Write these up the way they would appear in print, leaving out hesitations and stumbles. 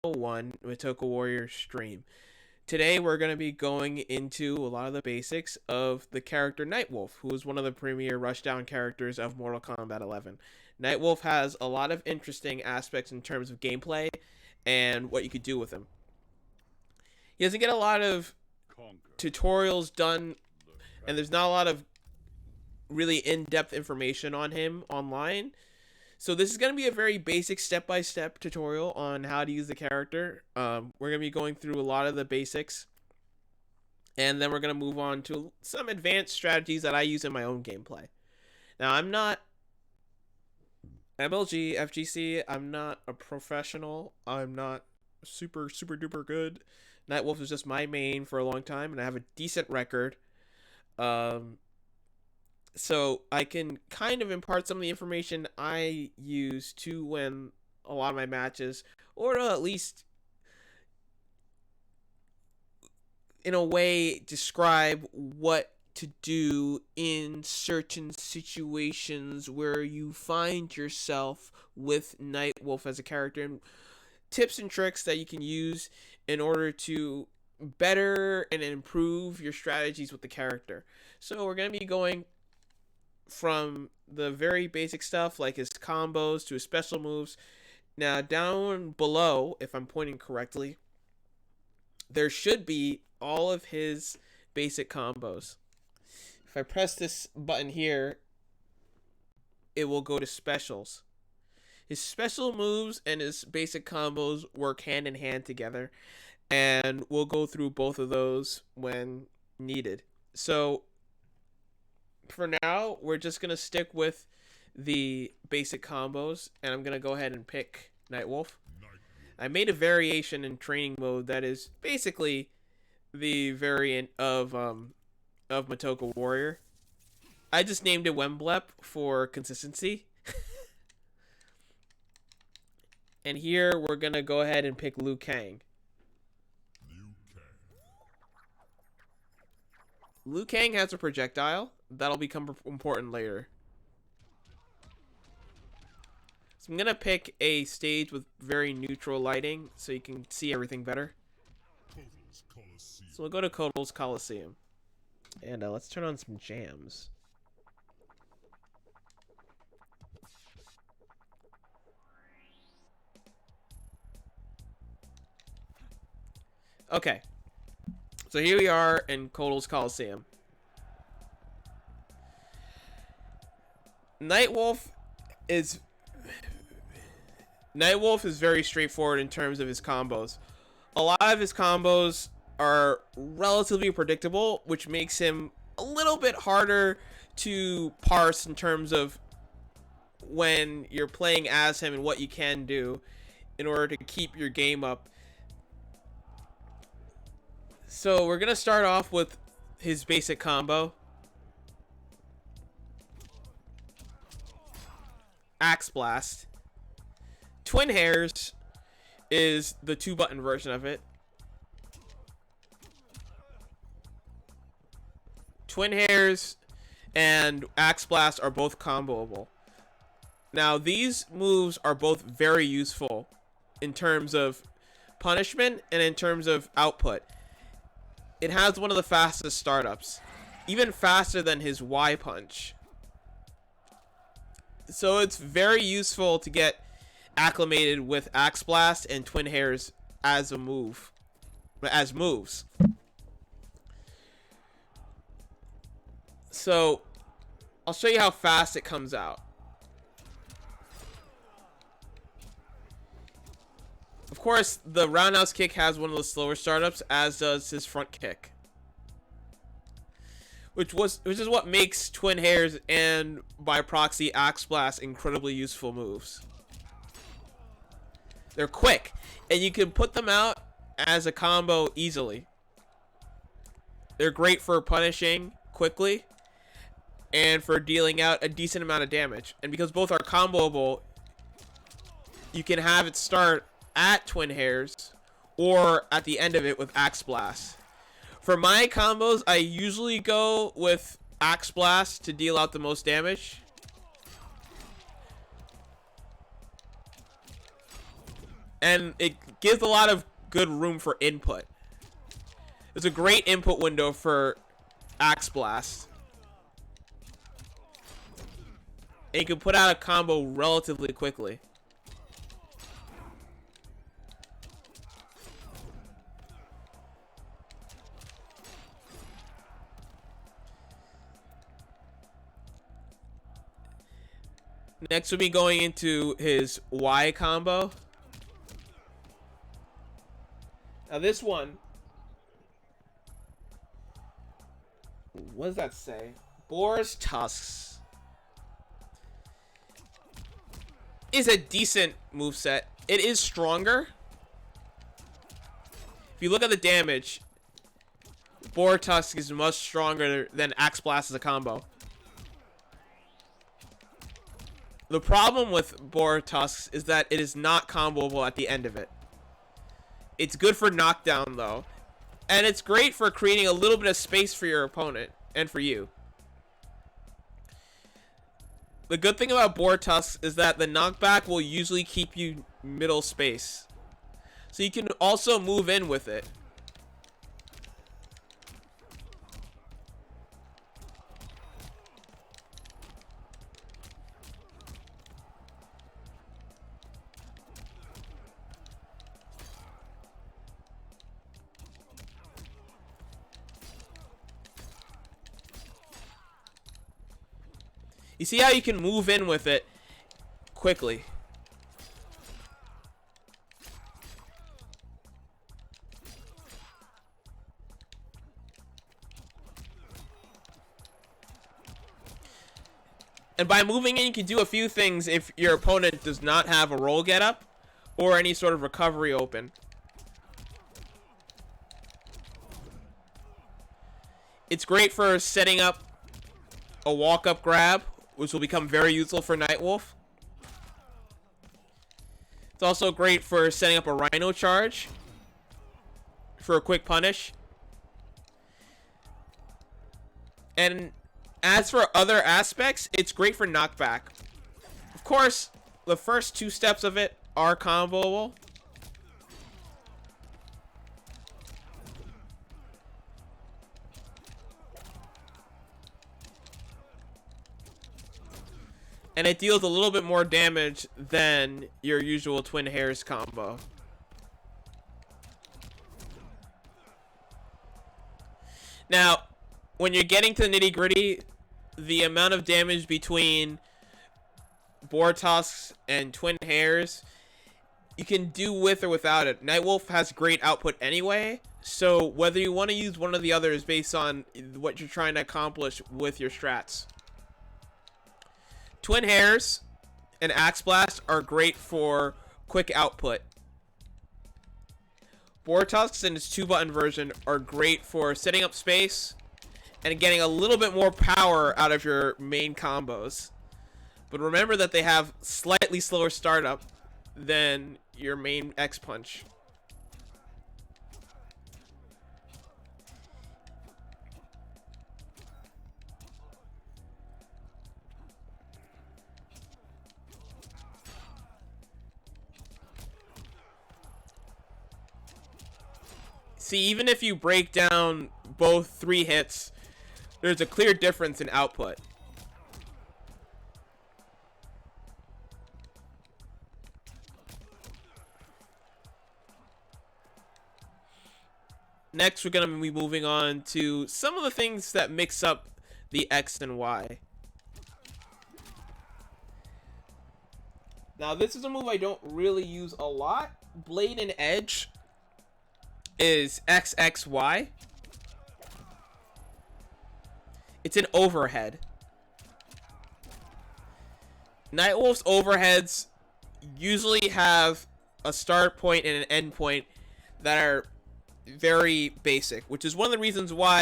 101 Matoka Warrior stream. Today we're going to be going into a lot of the basics of the character Nightwolf, who is one of the premier rushdown characters of Mortal Kombat 11. Nightwolf has a lot of interesting aspects in terms of gameplay and what you could do with him. He doesn't get a lot of tutorials done, and there's not a lot of really in-depth information on him online. So this is going to be a very basic step-by-step tutorial on how to use the character. We're going to be going through a lot of the basics, and then we're going to move on to some advanced strategies that I use in my own gameplay. Now, I'm not MLG, FGC, I'm not a professional, I'm not super duper good. Nightwolf is just my main for a long time, and I have a decent record. So I can kind of impart some of the information I use to win a lot of my matches, or to at least, in a way, describe what to do in certain situations where you find yourself with Nightwolf as a character, and tips and tricks that you can use in order to better and improve your strategies with the character. So we're going to be going from the very basic stuff like his combos to his special moves. Now down below, if I'm pointing correctly, there should be all of his basic combos. If I press this button here, it will go to specials. His special moves and his basic combos work hand in hand together, and we'll go through both of those when needed. So for now, we're just going to stick with the basic combos, and I'm going to go ahead and pick Nightwolf. I made a variation in training mode that is basically the variant of Matoka Warrior. I just named it Wemblep for consistency. And here we're going to go ahead and pick Liu Kang. Liu Kang has a projectile. That'll become important later. So I'm going to pick a stage with very neutral lighting so you can see everything better. So we'll go to Kotal's Coliseum. And let's turn on some jams. Okay. So here we are in Kotal's Coliseum. Nightwolf is very straightforward in terms of his combos. A lot of his combos are relatively predictable, which makes him a little bit harder to parse in terms of when you're playing as him and what you can do in order to keep your game up. So we're going to start off with his basic combo. Axe Blast. Twin Hairs is the 2-button version of it. Twin Hairs and Axe Blast are both comboable. Now, these moves are both very useful in terms of punishment and in terms of output. It has one of the fastest startups, even faster than his Y punch. So it's very useful to get acclimated with Axe Blast and Twin Hairs as moves. So I'll show you how fast it comes out. Of course, the roundhouse kick has one of the slower startups, as does his front kick. Which is what makes Twin Hairs and, by proxy, Axe Blast incredibly useful moves. They're quick, and you can put them out as a combo easily. They're great for punishing quickly and for dealing out a decent amount of damage. And because both are comboable, you can have it start at Twin Hairs or at the end of it with Axe Blast. For my combos, I usually go with Axe Blast to deal out the most damage. And it gives a lot of good room for input. It's a great input window for Axe Blast. And you can put out a combo relatively quickly. Next we'll be going into his Y combo. Now this one, what does that say? Boar's Tusks is a decent moveset. It is stronger. If you look at the damage, Boar Tusk is much stronger than Axe Blast as a combo. The problem with Boar Tusks is that it is not comboable at the end of it. It's good for knockdown though, and it's great for creating a little bit of space for your opponent and for you. The good thing about Boar Tusks is that the knockback will usually keep you middle space, so you can also move in with it. You see how you can move in with it quickly. And by moving in, you can do a few things if your opponent does not have a roll get up or any sort of recovery open. It's great for setting up a walk-up grab, which will become very useful for Nightwolf. It's also great for setting up a Rhino charge for a quick punish. And as for other aspects, it's great for knockback. Of course, the first two steps of it are comboable. And it deals a little bit more damage than your usual Twin Hairs combo. Now, when you're getting to the nitty-gritty, the amount of damage between Boar Tusks and Twin Hairs, you can do with or without it. Nightwolf has great output anyway, so whether you want to use one or the other is based on what you're trying to accomplish with your strats. Twin Hairs and Axe Blast are great for quick output. Boar Tusks in its 2-button version are great for setting up space and getting a little bit more power out of your main combos. But remember that they have slightly slower startup than your main X Punch. See, even if you break down both 3 hits, there's a clear difference in output. Next, we're going to be moving on to some of the things that mix up the X and Y. Now, this is a move I don't really use a lot. Blade and Edge is XXY. It's an overhead. Nightwolf's overheads usually have a start point and an end point that are very basic, which is one of the reasons why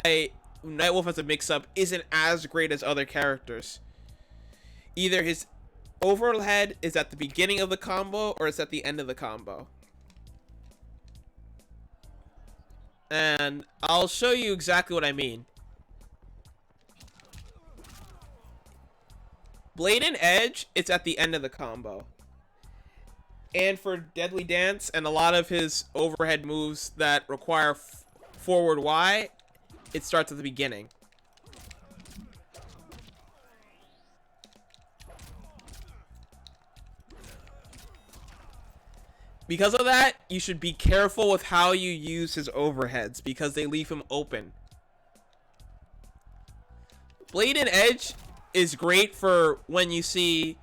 Nightwolf as a mix-up isn't as great as other characters. Either his overhead is at the beginning of the combo or it's at the end of the combo. And I'll show you exactly what I mean. Blade and Edge, it's at the end of the combo. And for Deadly Dance and a lot of his overhead moves that require forward Y, it starts at the beginning. Because of that, you should be careful with how you use his overheads because they leave him open. Blade and Edge is great for when you see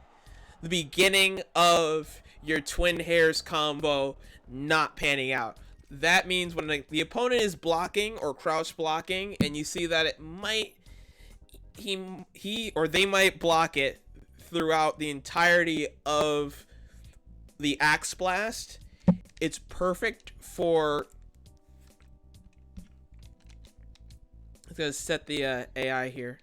the beginning of your Twin Hairs combo not panning out. That means when the opponent is blocking or crouch blocking and you see that it might he or they might block it throughout the entirety of the Axe Blast, it's perfect for... I'm going to set the AI here.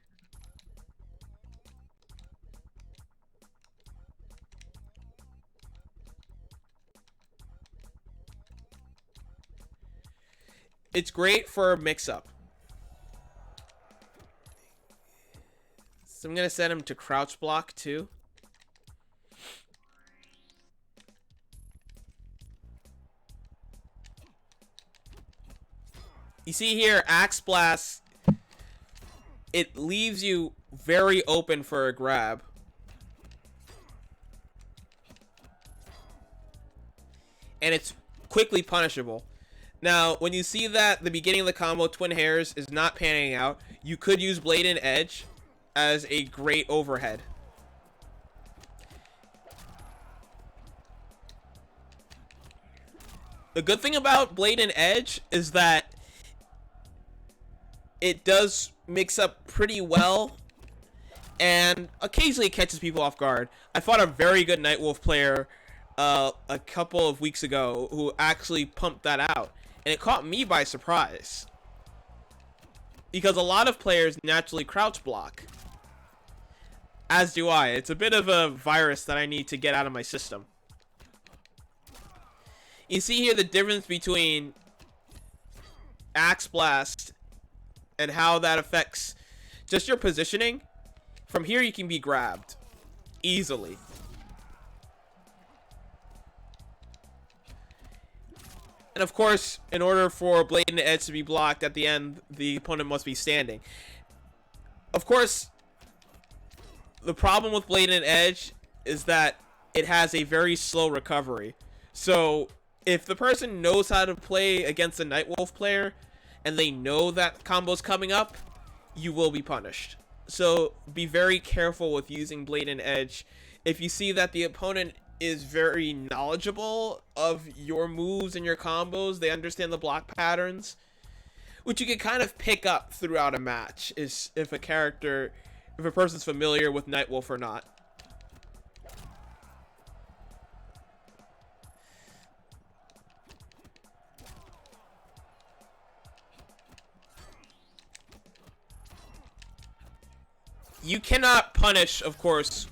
It's great for a mix-up. So I'm going to set him to crouch block too. You see here, Axe Blast, it leaves you very open for a grab. And it's quickly punishable. Now, when you see that the beginning of the combo, Twin Hairs, is not panning out, you could use Blade and Edge as a great overhead. The good thing about Blade and Edge is that it does mix up pretty well and occasionally catches people off guard. I fought a very good Nightwolf player a couple of weeks ago who actually pumped that out, and it caught me by surprise because a lot of players naturally crouch block, as do I. It's a bit of a virus that I need to get out of my system. You see here the difference between Axe Blast and how that affects just your positioning. From here you can be grabbed easily. And of course, in order for Blade and Edge to be blocked at the end, the opponent must be standing. Of course, the problem with Blade and Edge is that it has a very slow recovery. So if the person knows how to play against a Nightwolf player and they know that combo's coming up, you will be punished. So be very careful with using Blade and Edge. If you see that the opponent is very knowledgeable of your moves and your combos, they understand the block patterns, which you can kind of pick up throughout a match, is if a person's familiar with Nightwolf or not. You cannot punish, of course,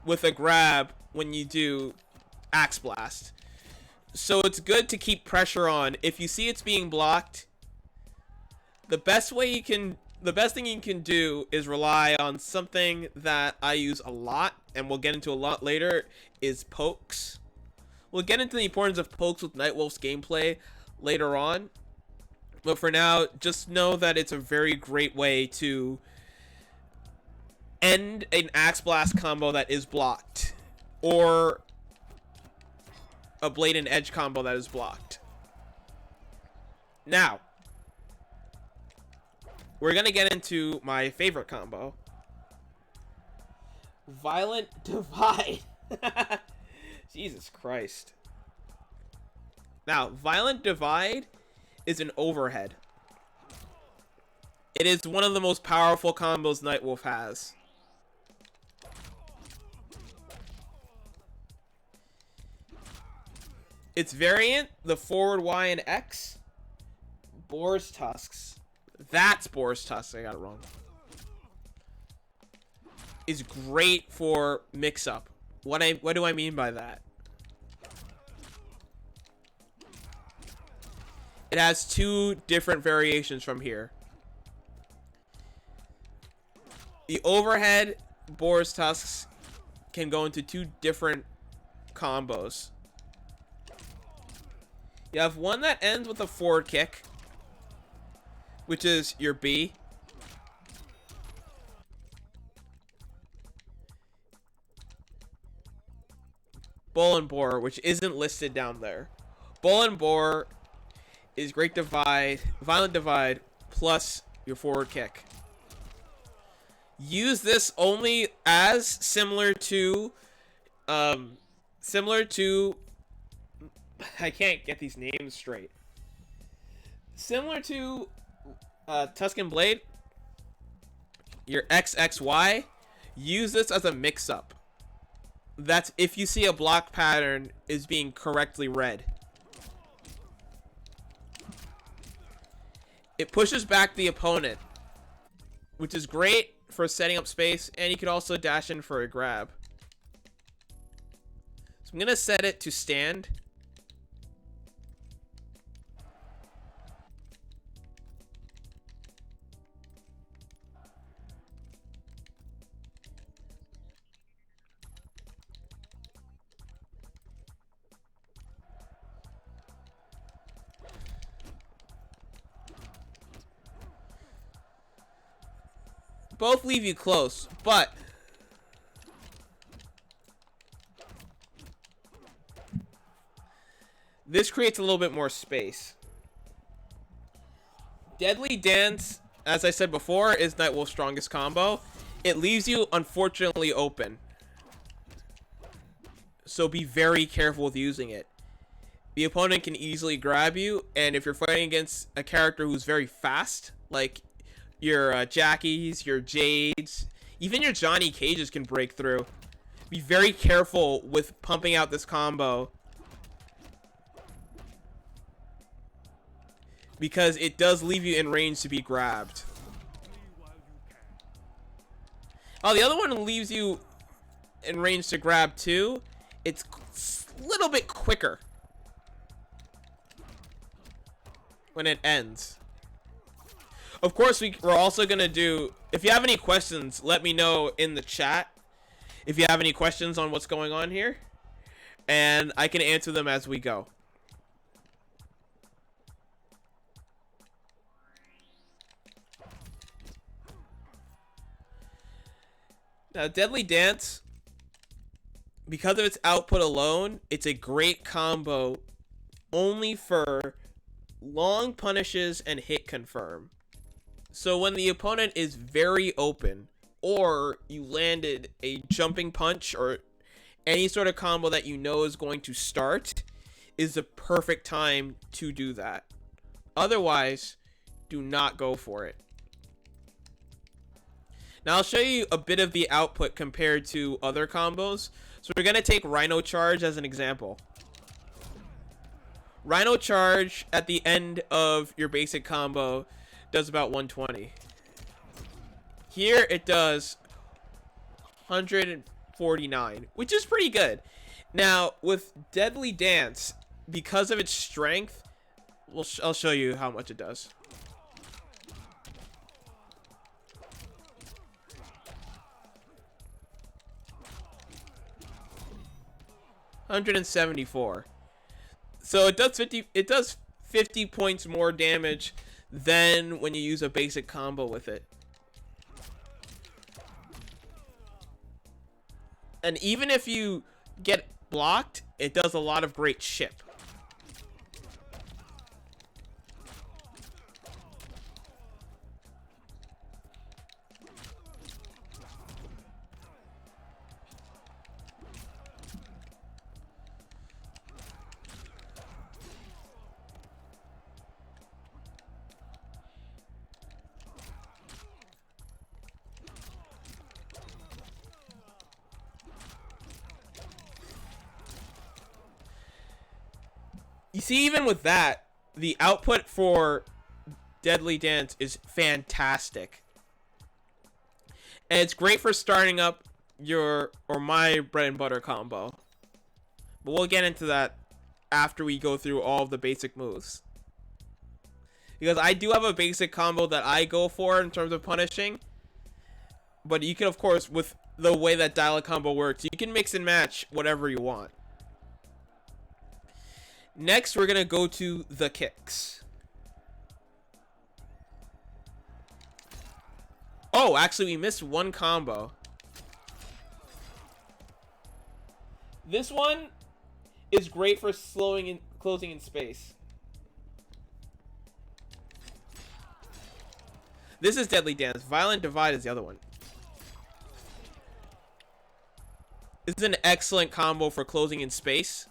with a grab when you do Axe Blast. So it's good to keep pressure on. If you see it's being blocked, the best thing you can do is rely on something that I use a lot, and we'll get into a lot later, is pokes. We'll get into the importance of pokes with Nightwolf's gameplay later on. But for now, just know that it's a very great way to end an Axe Blast combo that is blocked, or a Blade and Edge combo that is blocked. Now, we're gonna get into my favorite combo, Violent Divide. Jesus Christ. Now, Violent Divide is an overhead. It is one of the most powerful combos Nightwolf has. Its variant, the forward Y and X, Boar's Tusks. That's Boar's Tusks, I got it wrong. Is great for mix-up. What do I mean by that? It has two different variations from here. The overhead Boar's Tusks can go into two different combos. You have one that ends with a forward kick, which is your B. Bull and Boar, which isn't listed down there. Bull and Boar is Great Divide, Violent Divide, plus your forward kick. Use this only as similar to I can't get these names straight. Similar to Tuscan Blade, your XXY, use this as a mix-up. That's if you see a block pattern is being correctly read. It pushes back the opponent, which is great for setting up space, and you can also dash in for a grab. So I'm going to set it to stand. Both leave you close, but this creates a little bit more space. Deadly Dance, as I said before, is Nightwolf's strongest combo. It leaves you, unfortunately, open. So be very careful with using it. The opponent can easily grab you, and if you're fighting against a character who's very fast, like your Jackies, your Jades, even your Johnny Cages can break through. Be very careful with pumping out this combo, because it does leave you in range to be grabbed. Oh, the other one leaves you in range to grab too. It's a little bit quicker when it ends. Of course, we're also going to do... If you have any questions, let me know in the chat. If you have any questions on what's going on here. And I can answer them as we go. Now, Deadly Dance, because of its output alone, it's a great combo only for long punishes and hit confirm. So when the opponent is very open, or you landed a jumping punch or any sort of combo that you know is going to start, is the perfect time to do that. Otherwise, do not go for it. Now I'll show you a bit of the output compared to other combos. So we're going to take Rhino Charge as an example. Rhino Charge at the end of your basic combo does about 120. Here it does 149, which is pretty good. Now with Deadly Dance, because of its strength, I'll show you how much it does. $174. So it does 50 points more damage than when you use a basic combo with it. And even if you get blocked, it does a lot of great chip. You see, even with that, the output for Deadly Dance is fantastic. And it's great for starting up my bread and butter combo. But we'll get into that after we go through all of the basic moves. Because I do have a basic combo that I go for in terms of punishing. But you can, of course, with the way that dial-up combo works, you can mix and match whatever you want. Next, we're going to go to the kicks. Oh, actually, we missed one combo. This one is great for slowing and closing in space. This is Deadly Dance. Violent Divide is the other one. This is an excellent combo for closing in space.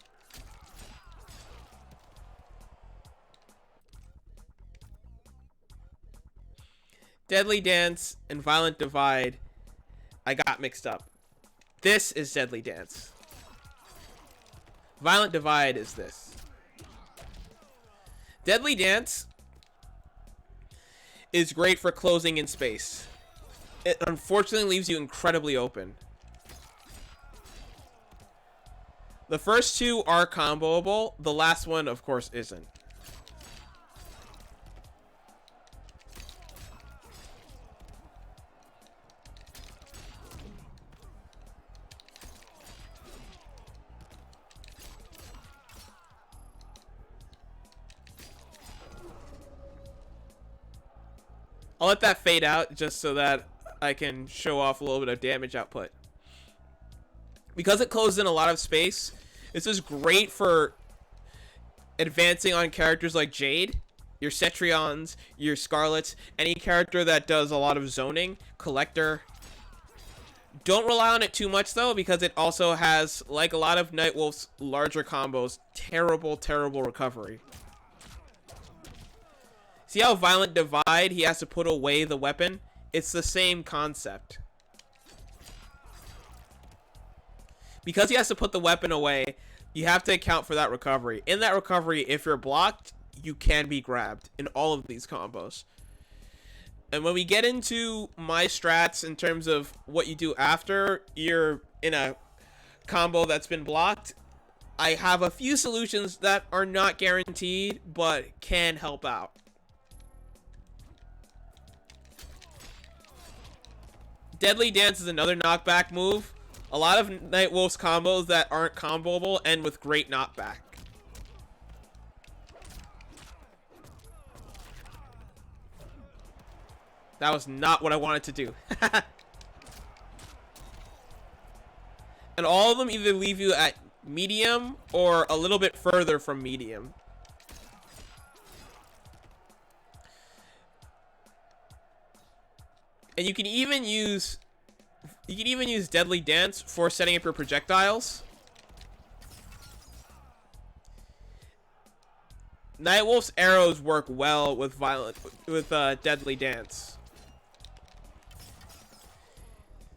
Deadly Dance and Violent Divide, I got mixed up. This is Deadly Dance. Violent Divide is this. Deadly Dance is great for closing in space. It unfortunately leaves you incredibly open. The first two are comboable. The last one, of course, isn't. I'll let that fade out just so that I can show off a little bit of damage output. Because it closes in a lot of space, this is great for advancing on characters like Jade, your Cetrions, your Scarlets, any character that does a lot of zoning, Collector. Don't rely on it too much though, because it also has, like a lot of Nightwolf's larger combos, terrible, terrible recovery. See how Violent Divide, he has to put away the weapon? It's the same concept. Because he has to put the weapon away, you have to account for that recovery. In that recovery, if you're blocked, you can be grabbed in all of these combos. And when we get into my strats in terms of what you do after you're in a combo that's been blocked, I have a few solutions that are not guaranteed, but can help out. Deadly Dance is another knockback move. A lot of Nightwolf's combos that aren't comboable end with great knockback. That was not what I wanted to do. And all of them either leave you at medium or a little bit further from medium. And you can even use Deadly Dance for setting up your projectiles. Nightwolf's arrows work well with Deadly Dance.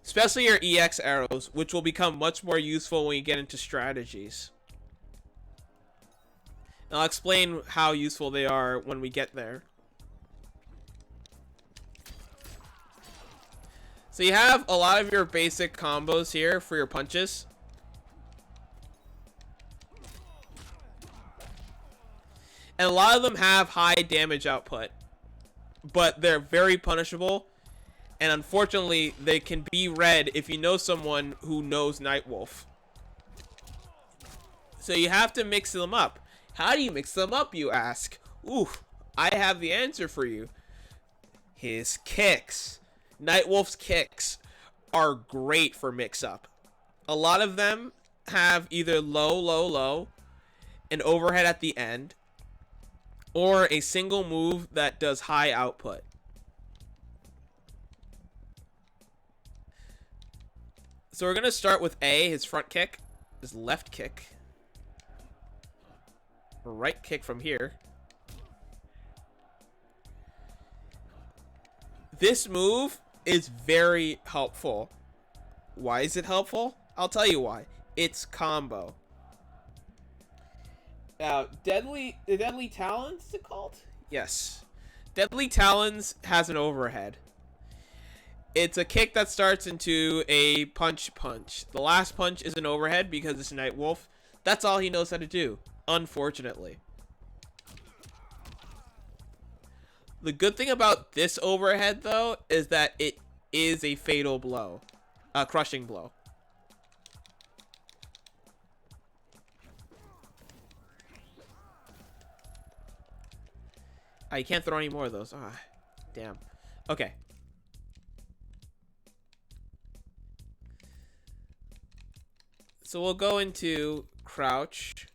Especially your EX arrows, which will become much more useful when you get into strategies. And I'll explain how useful they are when we get there. So you have a lot of your basic combos here for your punches. And a lot of them have high damage output, but they're very punishable. And unfortunately, they can be read if you know someone who knows Nightwolf. So you have to mix them up. How do you mix them up, you ask? Ooh, I have the answer for you. His kicks. Nightwolf's kicks are great for mix-up. A lot of them have either low, low, low, an overhead at the end, or a single move that does high output. So we're going to start with A, his front kick, his left kick, right kick from here. This move is very helpful. Why is it helpful? I'll tell you why. It's combo. Now, the Deadly Talons, is it called? Yes. Deadly Talons has an overhead. It's a kick that starts into a punch. The last punch is an overhead because it's Nightwolf. That's all he knows how to do, unfortunately. The good thing about this overhead, though, is that it is a fatal blow. A crushing blow. You can't throw any more of those. Ah, damn. Okay. So we'll go into crouch.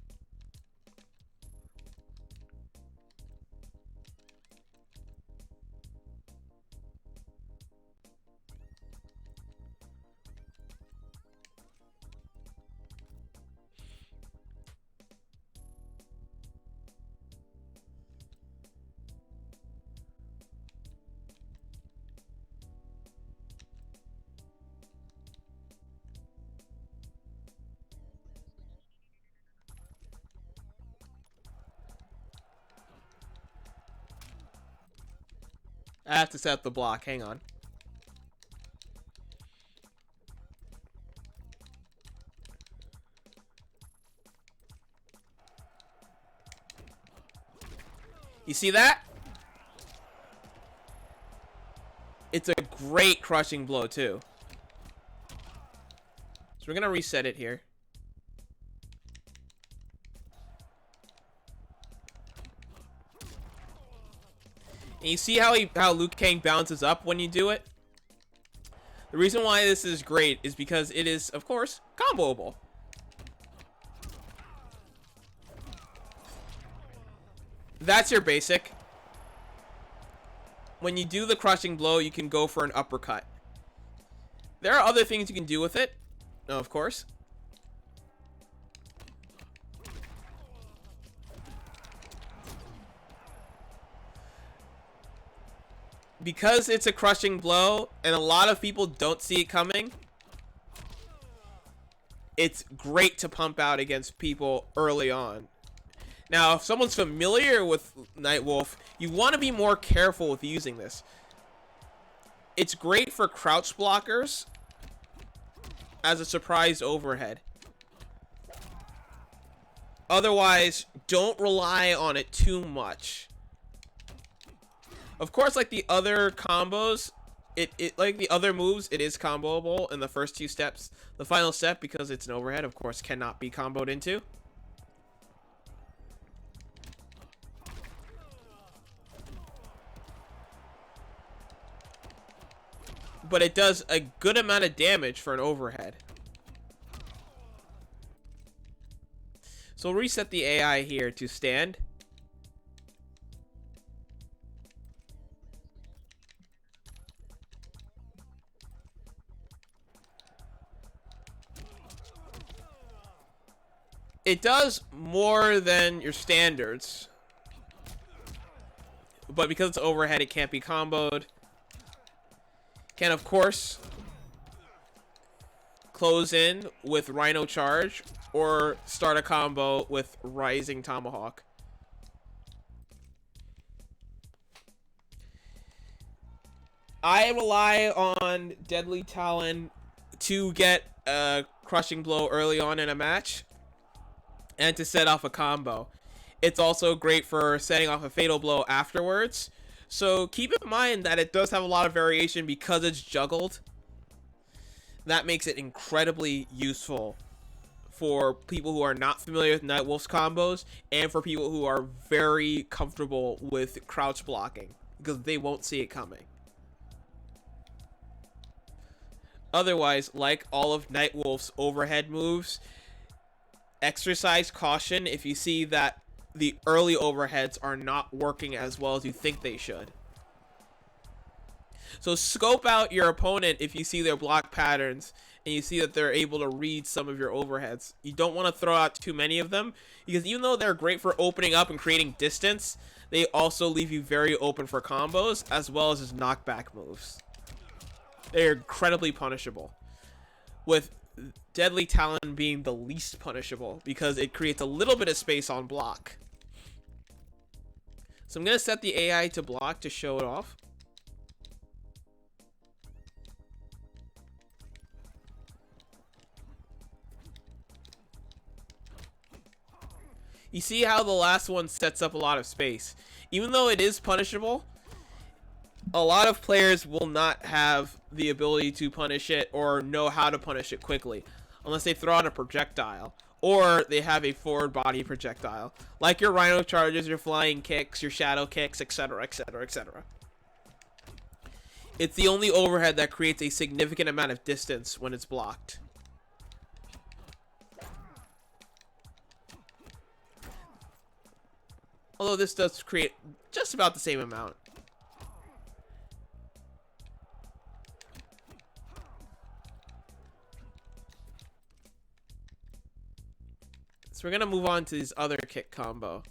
I have to set up the block. Hang on. You see that? It's a great crushing blow, too. So we're going to reset it here. And you see how Liu Kang bounces up when you do it? The reason why this is great is because it is, of course, comboable. That's your basic. When you do the crushing blow, you can go for an uppercut. There are other things you can do with it, of course. Because it's a crushing blow, and a lot of people don't see it coming, it's great to pump out against people early on. Now, if someone's familiar with Nightwolf, you want to be more careful with using this. It's great for crouch blockers as a surprise overhead. Otherwise, don't rely on it too much. Of course, like the other combos, it like the other moves, it is comboable in the first two steps. The final step, because it's an overhead, of course, cannot be comboed into. But it does a good amount of damage for an overhead. So we'll reset the AI here to stand. It does more than your standards. But because it's overhead, it can't be comboed. Can, of course, close in with Rhino Charge or start a combo with Rising Tomahawk. I rely on Deadly Talon to get a crushing blow early on in a match and to set off a combo. It's also great for setting off a fatal blow afterwards. So keep in mind that it does have a lot of variation because it's juggled. That makes it incredibly useful for people who are not familiar with Nightwolf's combos and for people who are very comfortable with crouch blocking because they won't see it coming. Otherwise, like all of Nightwolf's overhead moves, exercise caution if you see that the early overheads are not working as well as you think they should. So scope out your opponent if you see their block patterns and you see that they're able to read some of your overheads. You don't want to throw out too many of them because even though they're great for opening up and creating distance, they also leave you very open for combos as well as knockback moves. They're incredibly punishable, with Deadly Talon being the least punishable because it creates a little bit of space on block. So I'm going to set the AI to block to show it off. You see how the last one sets up a lot of space. Even though it is punishable, a lot of players will not have the ability to punish it or know how to punish it quickly unless they throw out a projectile or they have a forward body projectile, like your Rhino charges, your flying kicks, your shadow kicks, etc., etc., etc. It's the only overhead that creates a significant amount of distance when it's blocked. Although this does create just about the same amount. So we're going to move on to this other kick combo.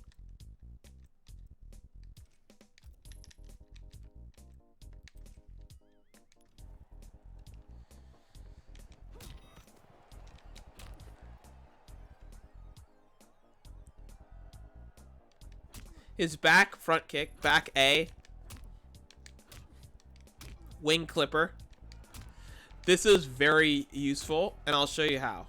His back front kick, back A, wing clipper. This is very useful, and I'll show you how.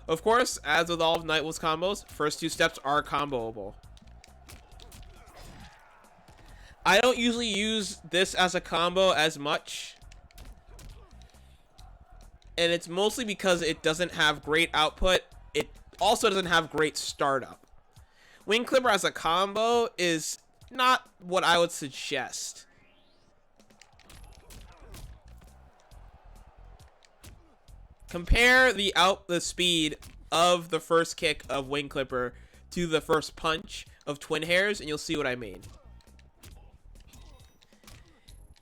Of course, as with all of Nightwolf's combos, first two steps are comboable. I don't usually use this as a combo as much, and it's mostly because it doesn't have great output. It also doesn't have great startup. Wing Clipper as a combo is not what I would suggest. Compare the speed of the first kick of Wing Clipper to the first punch of Twin Hairs, and you'll see what I mean.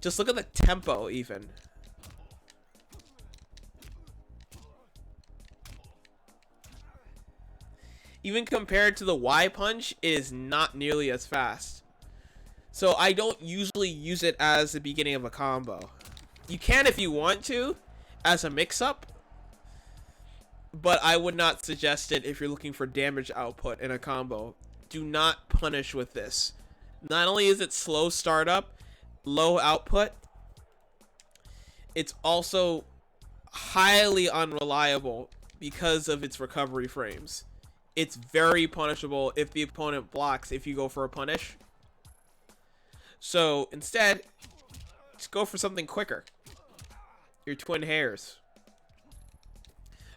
Just look at the tempo, even. Even compared to the Y punch, it is not nearly as fast. So I don't usually use it as the beginning of a combo. You can if you want to, as a mix-up, but I would not suggest it if you're looking for damage output in a combo. Do not punish with this. Not only is it slow startup, low output, it's also highly unreliable because of its recovery frames. It's very punishable if the opponent blocks if you go for a punish. So instead, just go for something quicker. Your Twin Hairs.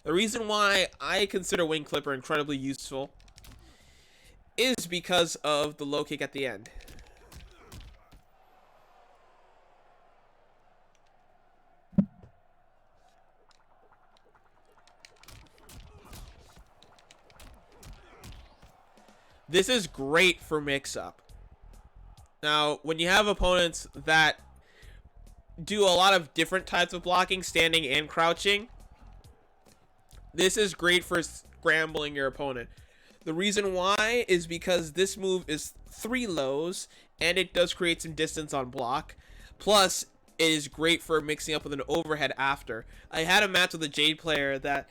The reason why I consider Wing Clipper incredibly useful is because of the low kick at the end. This is great for mix-up. Now, when you have opponents that do a lot of different types of blocking, standing and crouching, this is great for scrambling your opponent. The reason why is because this move is 3 lows, and it does create some distance on block. Plus, it is great for mixing up with an overhead after. I had a match with a Jade player that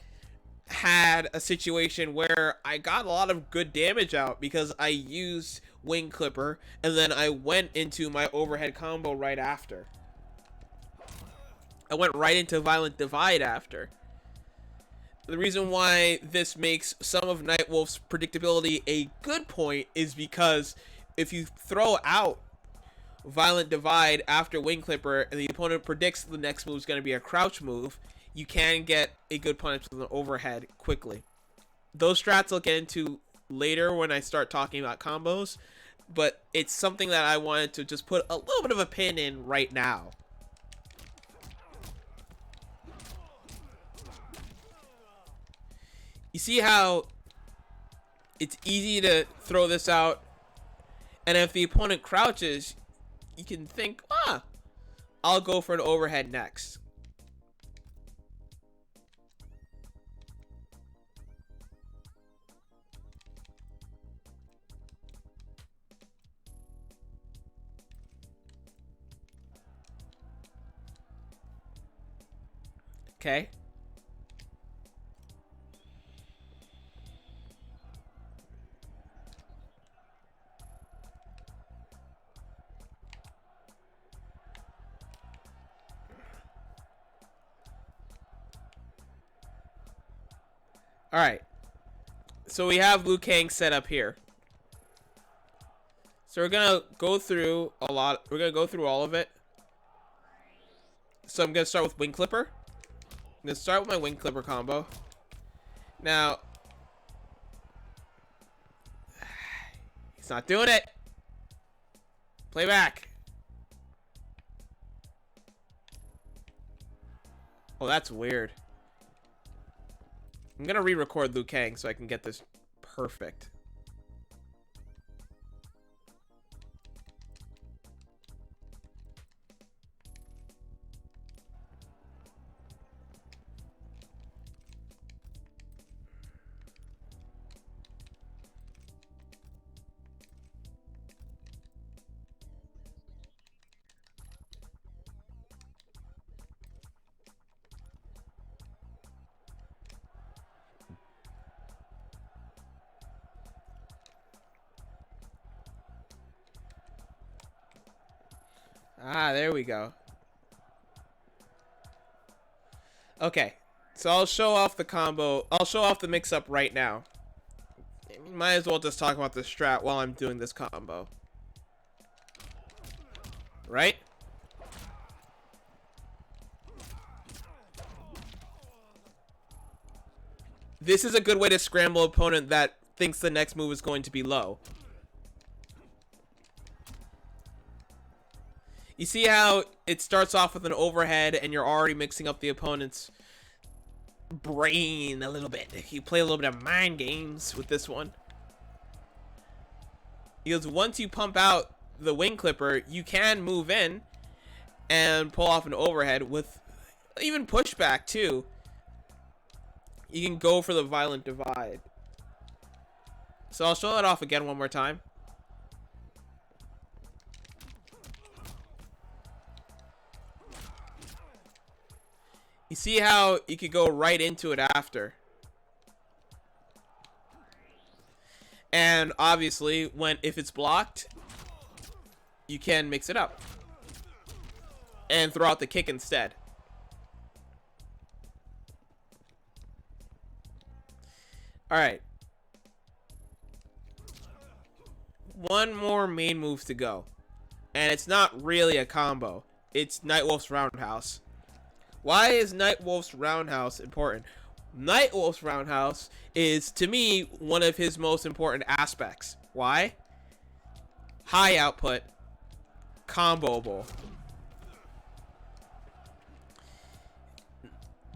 had a situation where I got a lot of good damage out because I used Wing Clipper and then I went into my overhead combo right after. I went right into Violent Divide after. The reason why this makes some of Nightwolf's predictability a good point is because if you throw out Violent Divide after Wing Clipper and the opponent predicts the next move is going to be a crouch move, you can get a good punish with an overhead quickly. Those strats I'll get into later when I start talking about combos, but it's something that I wanted to just put a little bit of a pin in right now. You see how it's easy to throw this out, and if the opponent crouches, you can think, I'll go for an overhead next. Okay. All right. So we have Liu Kang set up here. So we're going to go through a lot. We're going to go through all of it. So I'm going to start with Wing Clipper. I'm going to start with my Wing Clipper combo. Now, he's not doing it. Play back. Oh, that's weird. I'm gonna re-record Liu Kang so I can get this perfect. Ah, there we go. Okay, so I'll show off the combo. I'll show off the mix-up right now. Might as well just talk about the strat while I'm doing this combo. Right? This is a good way to scramble an opponent that thinks the next move is going to be low. You see how it starts off with an overhead and you're already mixing up the opponent's brain a little bit. You play a little bit of mind games with this one. Because once you pump out the wing clipper, you can move in and pull off an overhead with even pushback too. You can go for the violent divide. So I'll show that off again one more time. You see how you could go right into it after. And obviously, if it's blocked, you can mix it up and throw out the kick instead. All right. One more main move to go. And it's not really a combo. It's Nightwolf's Roundhouse. Why is Nightwolf's Roundhouse important? Nightwolf's Roundhouse is, to me, one of his most important aspects. Why? High output, comboable.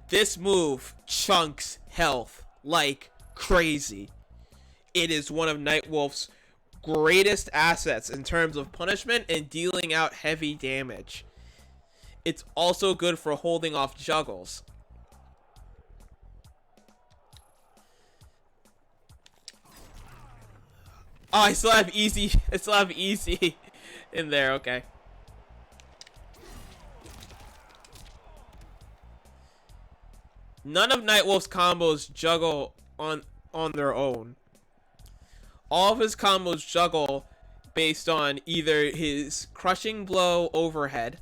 This move chunks health like crazy. It is one of Nightwolf's greatest assets in terms of punishment and dealing out heavy damage. It's also good for holding off juggles. Oh, I still have easy. I still have easy in there. Okay. None of Nightwolf's combos juggle on their own. All of his combos juggle based on either his crushing blow overhead,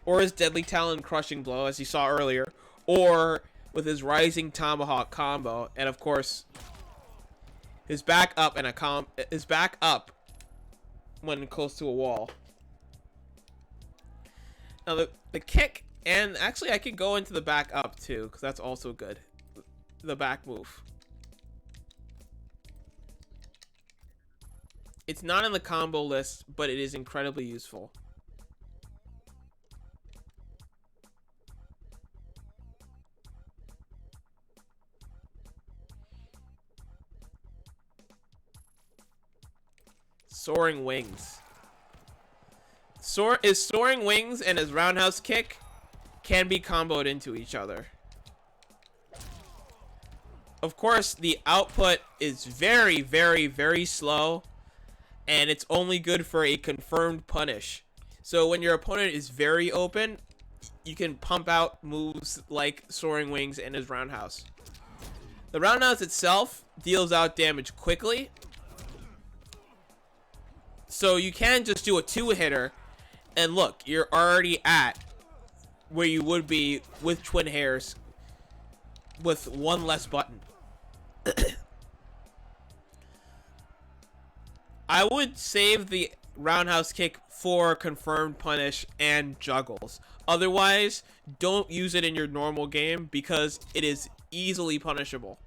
or his deadly talon crushing blow, as you saw earlier, or with his rising tomahawk combo, and of course his back up and his back up when close to a wall. Now the kick, and actually I could go into the back up too, because that's also good. The back move. It's not in the combo list, but it is incredibly useful. Soaring Wings. Soaring Wings and his roundhouse kick can be comboed into each other. Of course, the output is very, very, very slow, and it's only good for a confirmed punish. So when your opponent is very open, you can pump out moves like Soaring Wings and his roundhouse. The roundhouse itself deals out damage quickly, so you can just do a two-hitter, and look, you're already at where you would be with twin hairs with one less button. I would save the roundhouse kick for confirmed punish and juggles. Otherwise, don't use it in your normal game because it is easily punishable.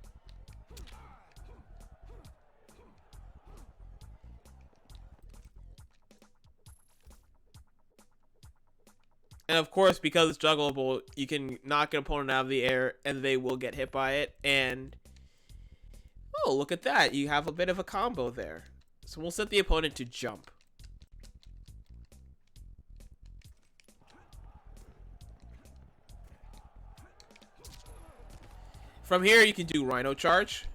And of course, because it's juggleable, you can knock an opponent out of the air and they will get hit by it. And oh, look at that. You have a bit of a combo there. So we'll set the opponent to jump. From here, you can do Rhino Charge.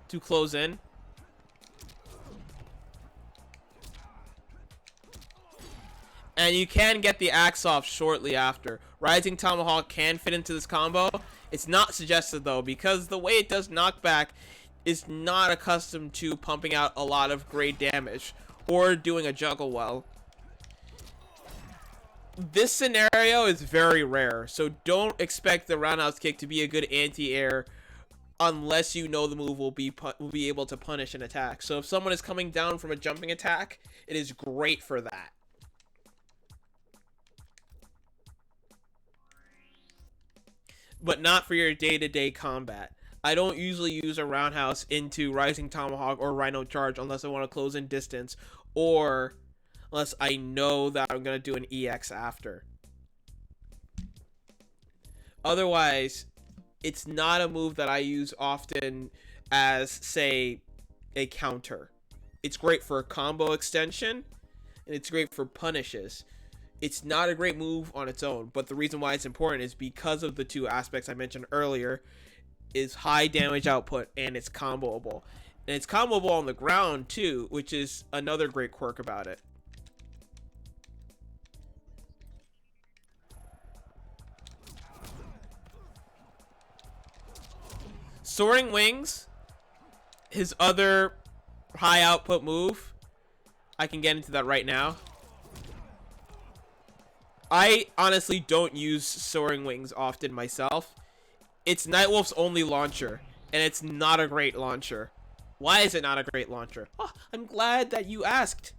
To close in. And you can get the axe off shortly after. Rising Tomahawk can fit into this combo. It's not suggested though, because the way it does knockback is not accustomed to pumping out a lot of great damage or doing a juggle well. This scenario is very rare, so don't expect the roundhouse kick to be a good anti-air unless you know the move will be able to punish an attack. So if someone is coming down from a jumping attack, it is great for that. But not for your day-to-day combat. I don't usually use a roundhouse into Rising Tomahawk or Rhino Charge unless I want to close in distance, or unless I know that I'm going to do an EX after. Otherwise, it's not a move that I use often as, say, a counter. It's great for a combo extension, and it's great for punishes. It's not a great move on its own, but the reason why it's important is because of the two aspects I mentioned earlier, is high damage output and it's comboable. And it's comboable on the ground too, which is another great quirk about it. Soaring Wings, his other high output move, I can get into that right now. I honestly don't use Soaring Wings often myself. It's Nightwolf's only launcher, and it's not a great launcher. Why is it not a great launcher? Oh, I'm glad that you asked.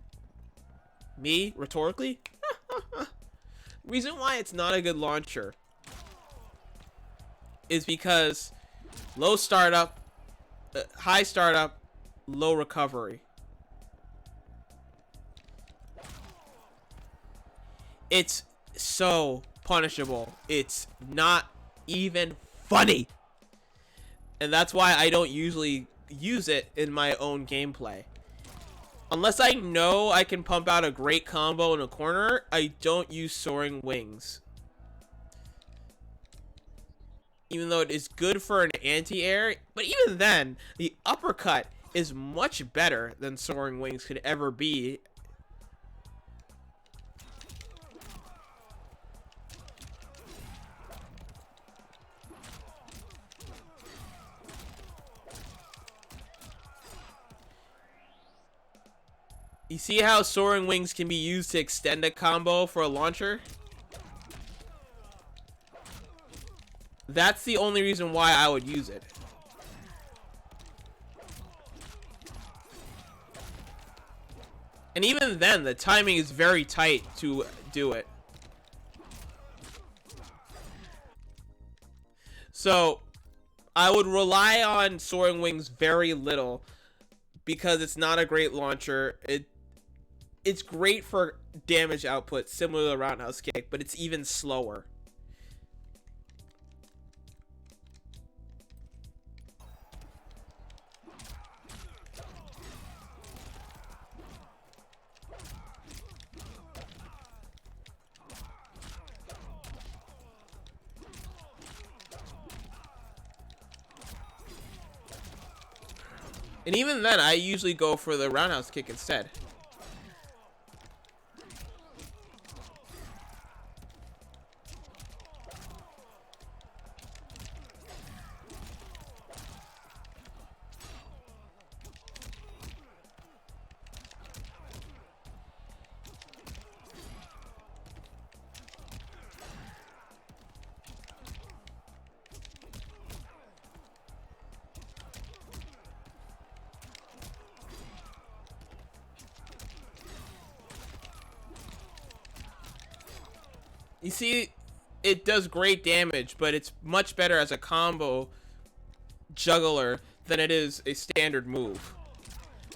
Me, rhetorically? Reason why it's not a good launcher is because low startup, high startup, low recovery. It's so punishable. It's not even funny. And that's why I don't usually use it in my own gameplay. Unless I know I can pump out a great combo in a corner, I don't use Soaring Wings. Even though it is good for an anti-air, but even then, the uppercut is much better than Soaring Wings could ever be. You see how Soaring Wings can be used to extend a combo for a launcher? That's the only reason why I would use it. And even then, the timing is very tight to do it. So, I would rely on Soaring Wings very little because it's not a great launcher. It's great for damage output, similar to the roundhouse kick, but it's even slower. And even then, I usually go for the roundhouse kick instead. You see, it does great damage, but it's much better as a combo juggler than it is a standard move.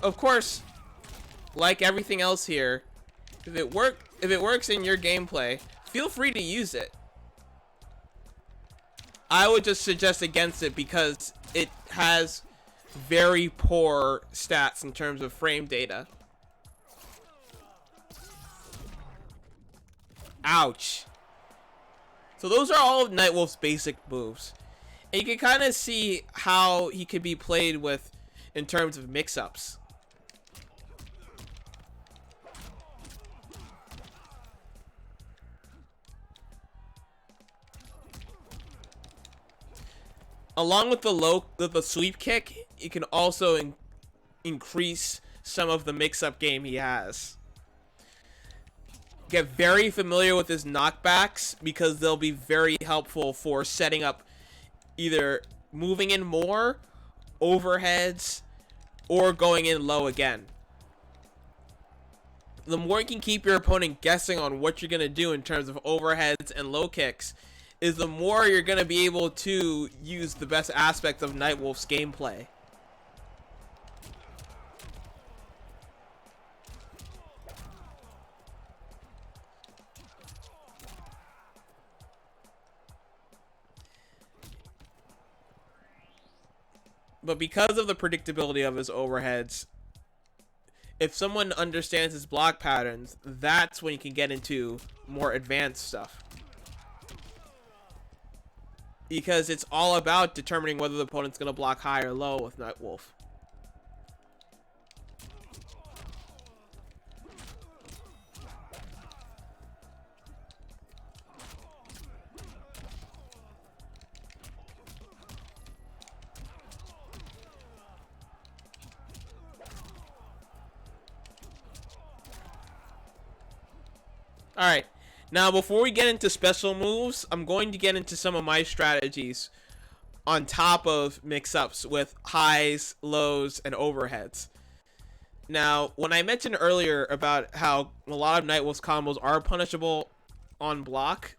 Of course, like everything else here, if it works in your gameplay, feel free to use it. I would just suggest against it because it has very poor stats in terms of frame data. Ouch. So those are all of Nightwolf's basic moves. And you can kind of see how he can be played with in terms of mix-ups. Along with the sweep kick, you can also increase some of the mix-up game he has. Get very familiar with his knockbacks because they'll be very helpful for setting up either moving in more, overheads, or going in low again. The more you can keep your opponent guessing on what you're going to do in terms of overheads and low kicks, is the more you're going to be able to use the best aspects of Nightwolf's gameplay. But because of the predictability of his overheads, if someone understands his block patterns, that's when you can get into more advanced stuff. Because it's all about determining whether the opponent's going to block high or low with Nightwolf. Alright, now before we get into special moves, I'm going to get into some of my strategies on top of mix-ups with highs, lows, and overheads. Now, when I mentioned earlier about how a lot of Nightwolf's combos are punishable on block,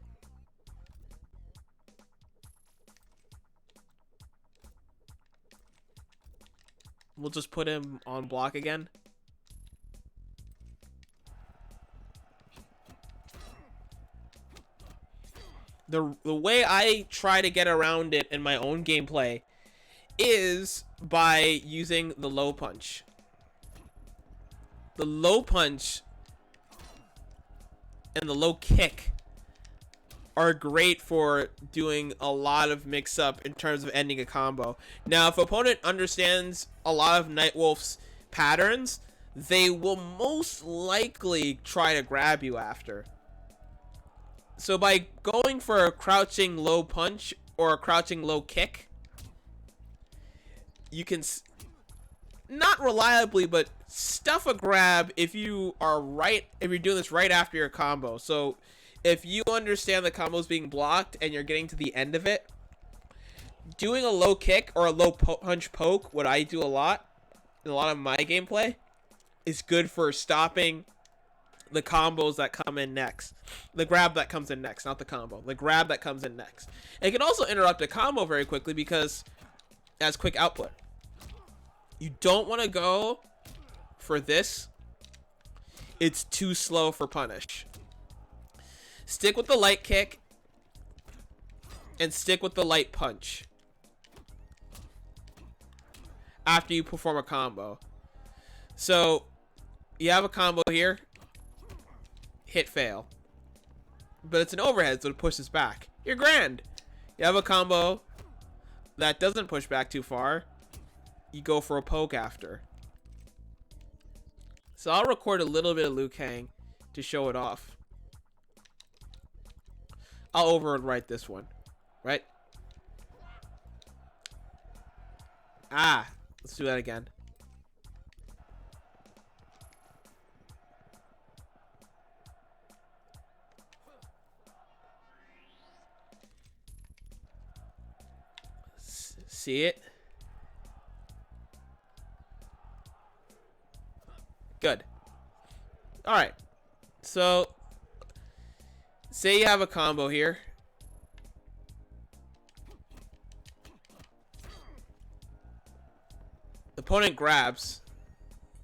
we'll just put him on block again. The way I try to get around it in my own gameplay is by using the low punch. The low punch and the low kick are great for doing a lot of mix-up in terms of ending a combo. Now, if opponent understands a lot of Nightwolf's patterns, they will most likely try to grab you after. So by going for a crouching low punch or a crouching low kick, you can not reliably, but stuff a grab if you're doing this right after your combo. So if you understand the combo's being blocked and you're getting to the end of it, doing a low kick or a low punch poke, what I do a lot in a lot of my gameplay, is good for stopping the combos that come in next. The grab that comes in next, not the combo. The grab that comes in next. And it can also interrupt a combo very quickly because it has quick output. You don't want to go for this. It's too slow for punish. Stick with the light kick and stick with the light punch after you perform a combo. So you have a combo here. Hit fail. But it's an overhead, so it pushes back. You're grand. You have a combo that doesn't push back too far. You go for a poke after. So I'll record a little bit of Liu Kang to show it off. I'll overwrite this one. Right? Let's do that again. See it? Good. Alright. So say you have a combo here. The opponent grabs.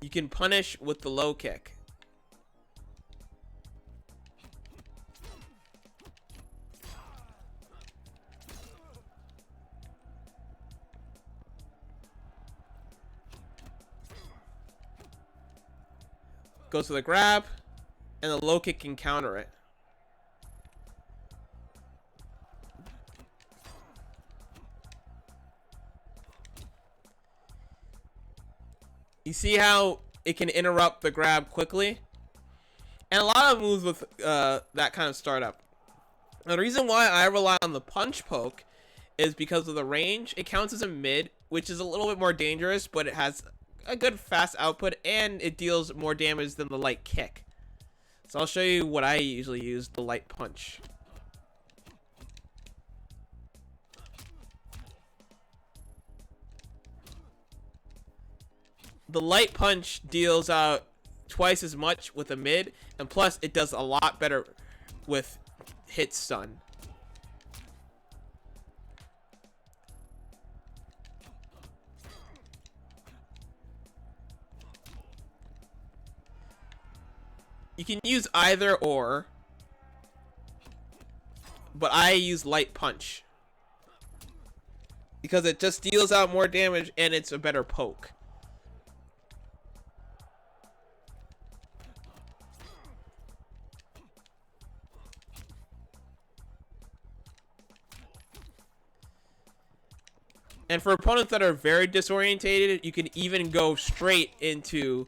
You can punish with the low kick. Goes to the grab, and the low kick can counter it. You see how it can interrupt the grab quickly? And a lot of moves with that kind of startup. Now, the reason why I rely on the punch poke is because of the range. It counts as a mid, which is a little bit more dangerous, but it has a good fast output, and it deals more damage than the light kick. So I'll show you what I usually use, the light punch. The light punch deals out twice as much with a mid, and plus it does a lot better with hit stun. You can use either or, but I use light punch because it just deals out more damage and it's a better poke. And for opponents that are very disorientated, you can even go straight into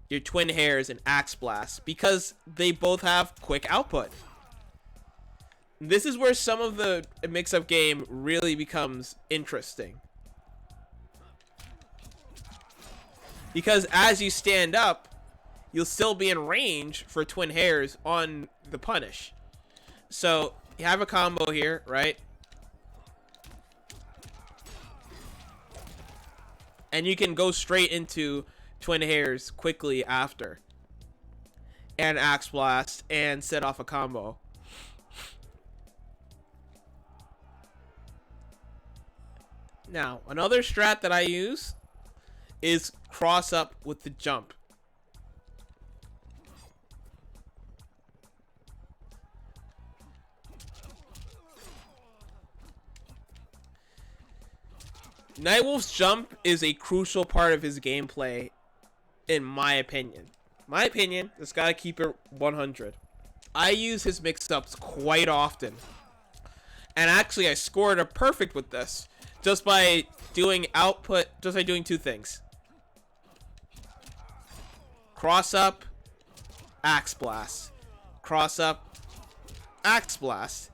your twin hairs and axe blast because they both have quick output. This is where some of the mix-up game really becomes interesting. Because as you stand up, you'll still be in range for twin hairs on the punish. So you have a combo here, right? And you can go straight into twin hairs quickly after. And axe blast and set off a combo. Now, another strat that I use is cross up with the jump. Nightwolf's jump is a crucial part of his gameplay, in my opinion. My opinion, just gotta keep it 100. I use his mix-ups quite often. And actually, I scored a perfect with this. Just by doing output, just by doing two things. Cross up, axe blast. Cross up, axe blast.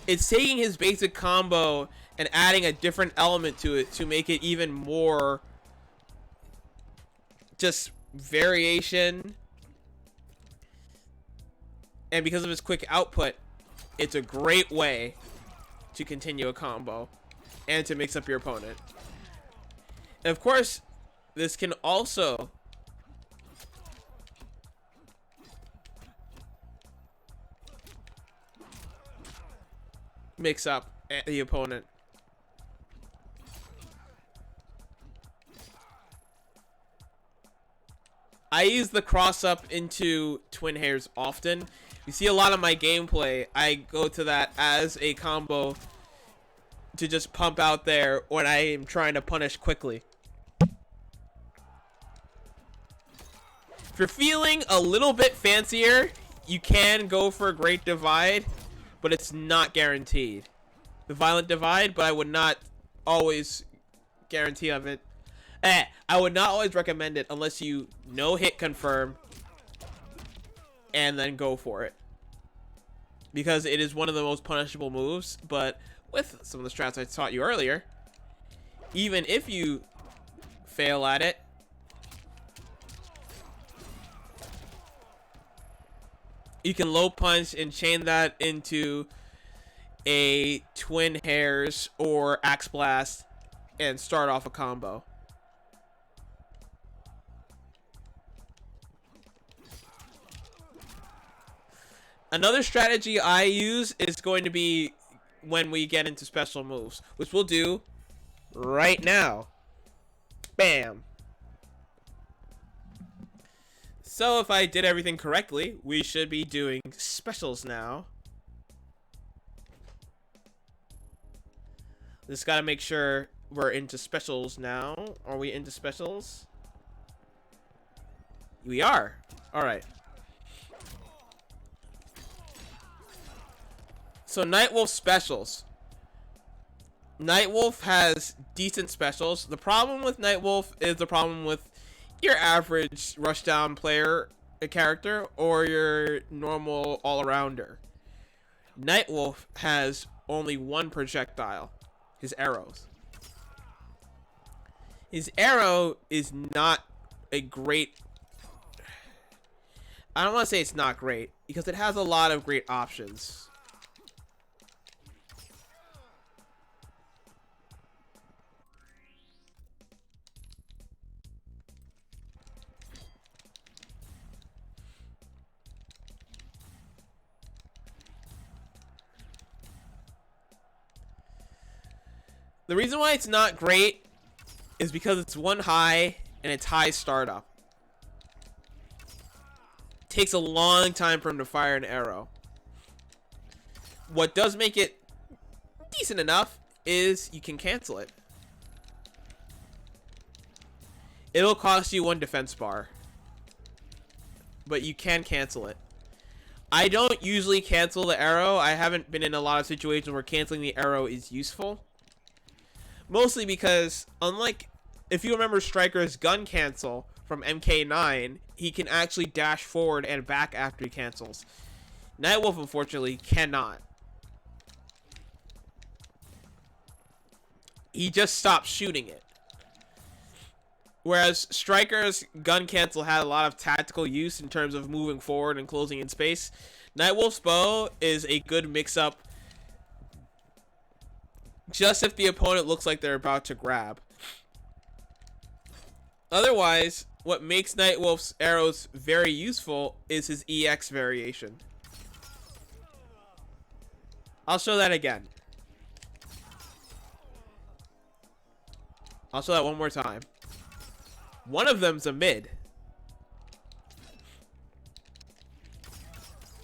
It's taking his basic combo and adding a different element to it to make it even more just variation. And because of his quick output, it's a great way to continue a combo and to mix up your opponent. And of course, this can also mix up the opponent. I use the cross up into twin hairs often. You see a lot of my gameplay, I go to that as a combo to just pump out there when I am trying to punish quickly. If you're feeling a little bit fancier, you can go for a Great Divide, but it's not guaranteed. The Violent Divide, but I would not always guarantee of it. I would not always recommend it unless you no hit confirm and then go for it. Because it is one of the most punishable moves, but with some of the strats I taught you earlier, even if you fail at it, you can low punch and chain that into a twin hairs or axe blast and start off a combo. Another strategy I use is going to be when we get into special moves, which we'll do right now. Bam. So if I did everything correctly, we should be doing specials now. Just gotta make sure we're into specials now. Are we into specials? We are. Alright. So Nightwolf specials. Nightwolf has decent specials. The problem with Nightwolf is the problem with your average rushdown player, a character, or your normal all-arounder. Nightwolf has only one projectile, his arrows. His arrow is not a great... I don't want to say it's not great, because it has a lot of great options. The reason why it's not great is because it's one high and it's high startup. It takes a long time for him to fire an arrow. What does make it decent enough is you can cancel it. It'll cost you 1 defense bar, but you can cancel it. I don't usually cancel the arrow. I haven't been in a lot of situations where canceling the arrow is useful. Mostly because, unlike, if you remember Striker's gun cancel from MK9, he can actually dash forward and back after he cancels. Nightwolf, unfortunately, cannot. He just stops shooting it. Whereas Striker's gun cancel had a lot of tactical use in terms of moving forward and closing in space. Nightwolf's bow is a good mix-up just if the opponent looks like they're about to grab. Otherwise, what makes Nightwolf's arrows very useful is his EX variation. I'll show that again. I'll show that one more time. One of them's a mid.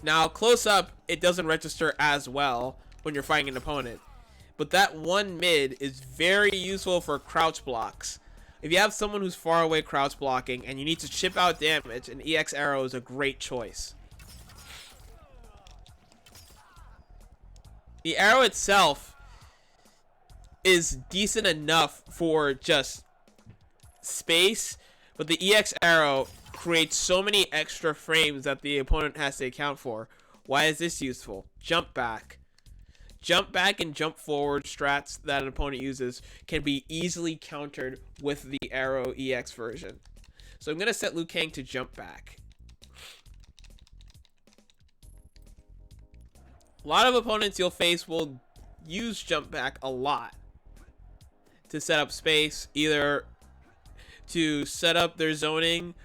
Now, close up, it doesn't register as well when you're fighting an opponent. But that one mid is very useful for crouch blocks. If you have someone who's far away crouch blocking and you need to chip out damage, an EX arrow is a great choice. The arrow itself is decent enough for just space, but the EX arrow creates so many extra frames that the opponent has to account for. Why is this useful? Jump back. Jump back and jump forward strats that an opponent uses can be easily countered with the arrow EX version. So I'm going to set Liu Kang to jump back. A lot of opponents you'll face will use jump back a lot to set up space, either to set up their zoning,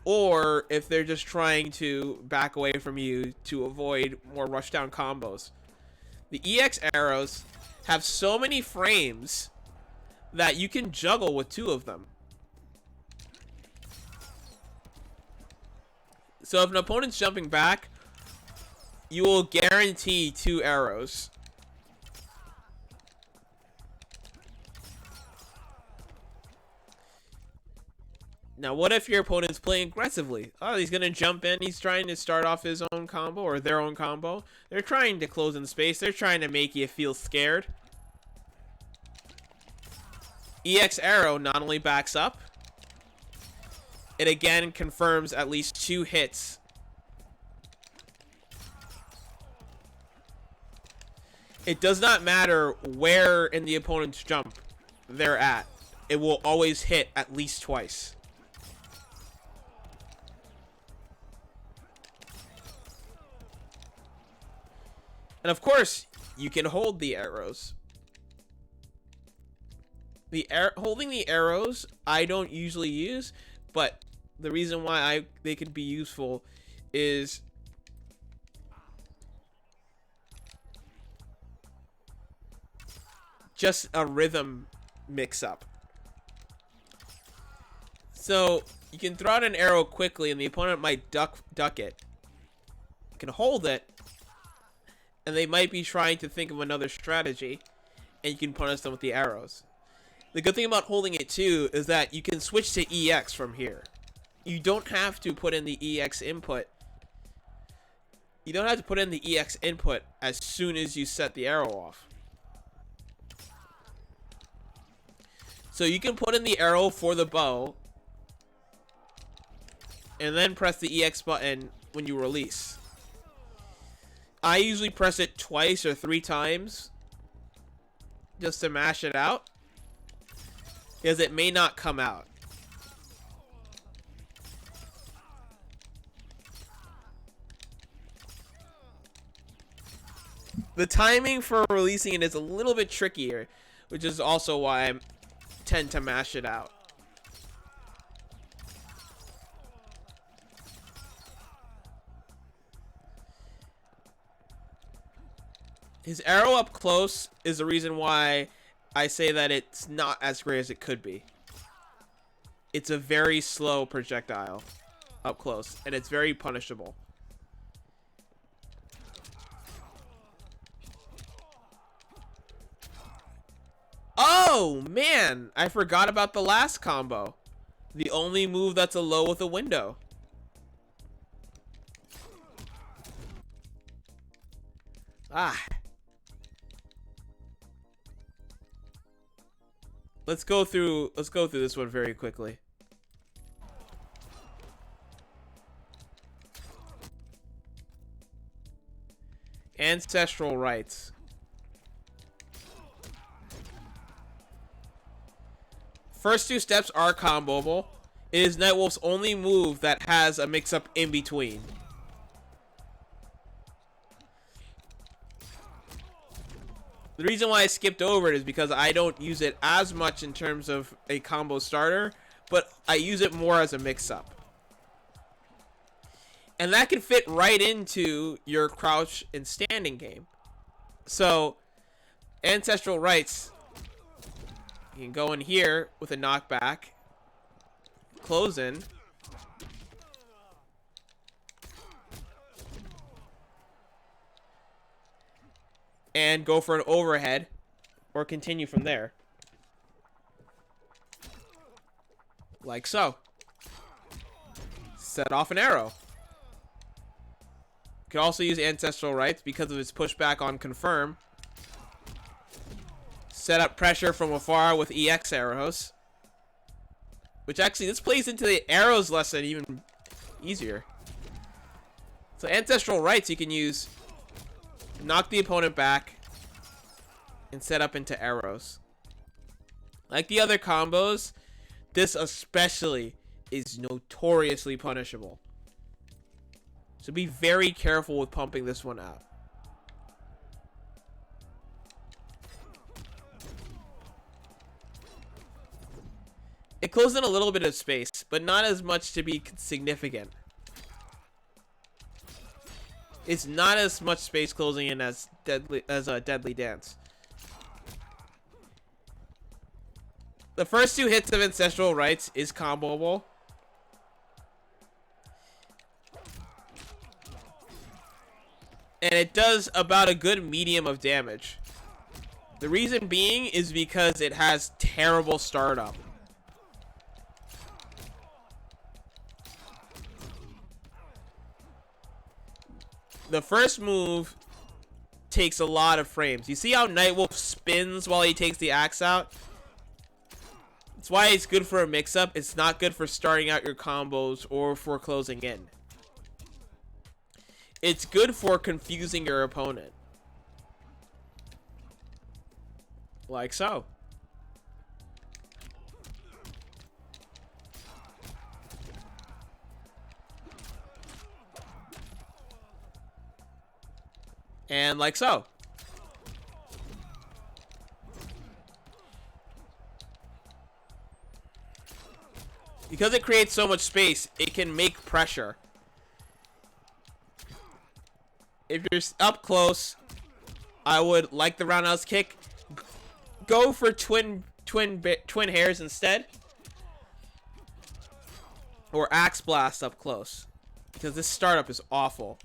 or if they're just trying to back away from you to avoid more rushdown combos. The EX arrows have so many frames that you can juggle with 2 of them. So if an opponent's jumping back, you will guarantee 2 arrows. Now, what if your opponent's playing aggressively? Oh, he's going to jump in. He's trying to start off his own combo or their own combo. They're trying to close in space. They're trying to make you feel scared. EX arrow not only backs up, it again confirms at least 2 hits. It does not matter where in the opponent's jump they're at. It will always hit at least twice. And of course, you can hold the arrows. Holding the arrows, I don't usually use, but the reason why they could be useful is just a rhythm mix-up. So you can throw out an arrow quickly, and the opponent might duck it. You can hold it, and they might be trying to think of another strategy, and you can punish them with the arrows. The good thing about holding it too is that you can switch to EX from here. You don't have to put in the EX input. You don't have to put in the EX input as soon as you set the arrow off. So you can put in the arrow for the bow, and then press the EX button when you release. I usually press it twice or 3 times just to mash it out, because it may not come out. The timing for releasing it is a little bit trickier, which is also why I tend to mash it out. His arrow up close is the reason why I say that it's not as great as it could be. It's a very slow projectile up close, and it's very punishable. Oh, man! I forgot about the last combo. The only move that's a low with a window. Ah. Let's go through this one very quickly. Ancestral Rites. First 2 steps are comboable. It is Nightwolf's only move that has a mix-up in between. The reason why I skipped over it is because I don't use it as much in terms of a combo starter, but I use it more as a mix-up. And that can fit right into your crouch and standing game. So, Ancestral Rites, you can go in here with a knockback, close in, and go for an overhead, or continue from there. Like so. Set off an arrow. You can also use Ancestral Rites because of its pushback on confirm. Set up pressure from afar with EX arrows. Which actually, this plays into the arrows lesson even easier. So Ancestral Rites you can use to knock the opponent back and set up into arrows. Like the other combos, this especially is notoriously punishable. So be very careful with pumping this one out. It closed in a little bit of space, but not as much to be significant. It's not as much space closing in as a Deadly Dance. The first 2 hits of Ancestral Rites is comboable. And it does about a good medium of damage. The reason being is because it has terrible startup. The first move takes a lot of frames. You see how Nightwolf spins while he takes the axe out? That's why it's good for a mix-up. It's not good for starting out your combos or for closing in. It's good for confusing your opponent. Like so. And like so. Because it creates so much space, it can make pressure. If you're up close, I would, like the roundhouse kick, go for twin hairs instead, or axe blast up close, because this startup is awful.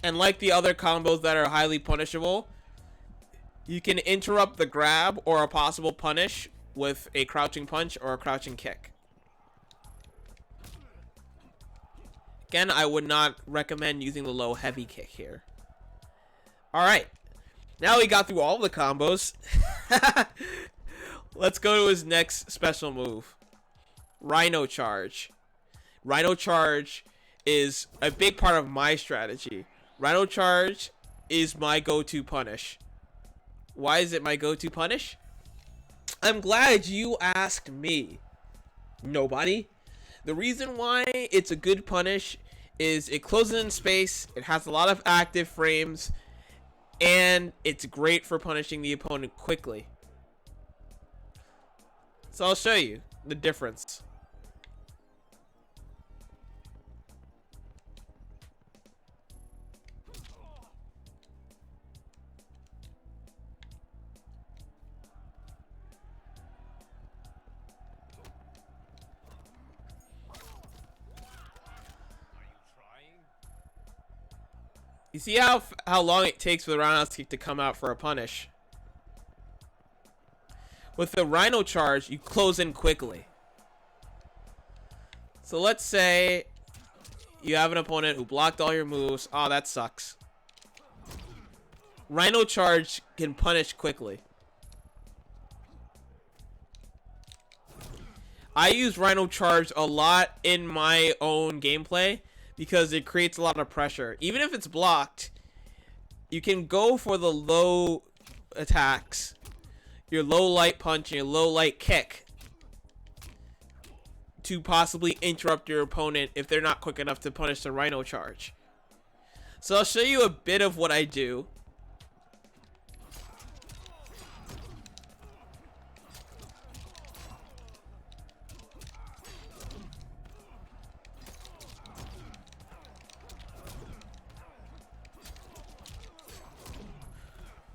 And like the other combos that are highly punishable, you can interrupt the grab or a possible punish with a crouching punch or a crouching kick. Again, I would not recommend using the low heavy kick here. Alright. Now we got through all the combos. Let's go to his next special move. Rhino Charge. Rhino Charge is a big part of my strategy. Rhino Charge is my go-to punish. Why is it my go-to punish? I'm glad you asked me. Nobody. The reason why it's a good punish is it closes in space, it has a lot of active frames, and it's great for punishing the opponent quickly. So I'll show you the difference. You see how long it takes for the roundhouse kick to come out for a punish? With the Rhino Charge, you close in quickly. So let's say you have an opponent who blocked all your moves. Oh, that sucks. Rhino Charge can punish quickly. I use Rhino Charge a lot in my own gameplay because it creates a lot of pressure. Even if it's blocked, you can go for the low attacks, your low light punch and your low light kick, to possibly interrupt your opponent if they're not quick enough to punish the Rhino Charge. So I'll show you a bit of what I do.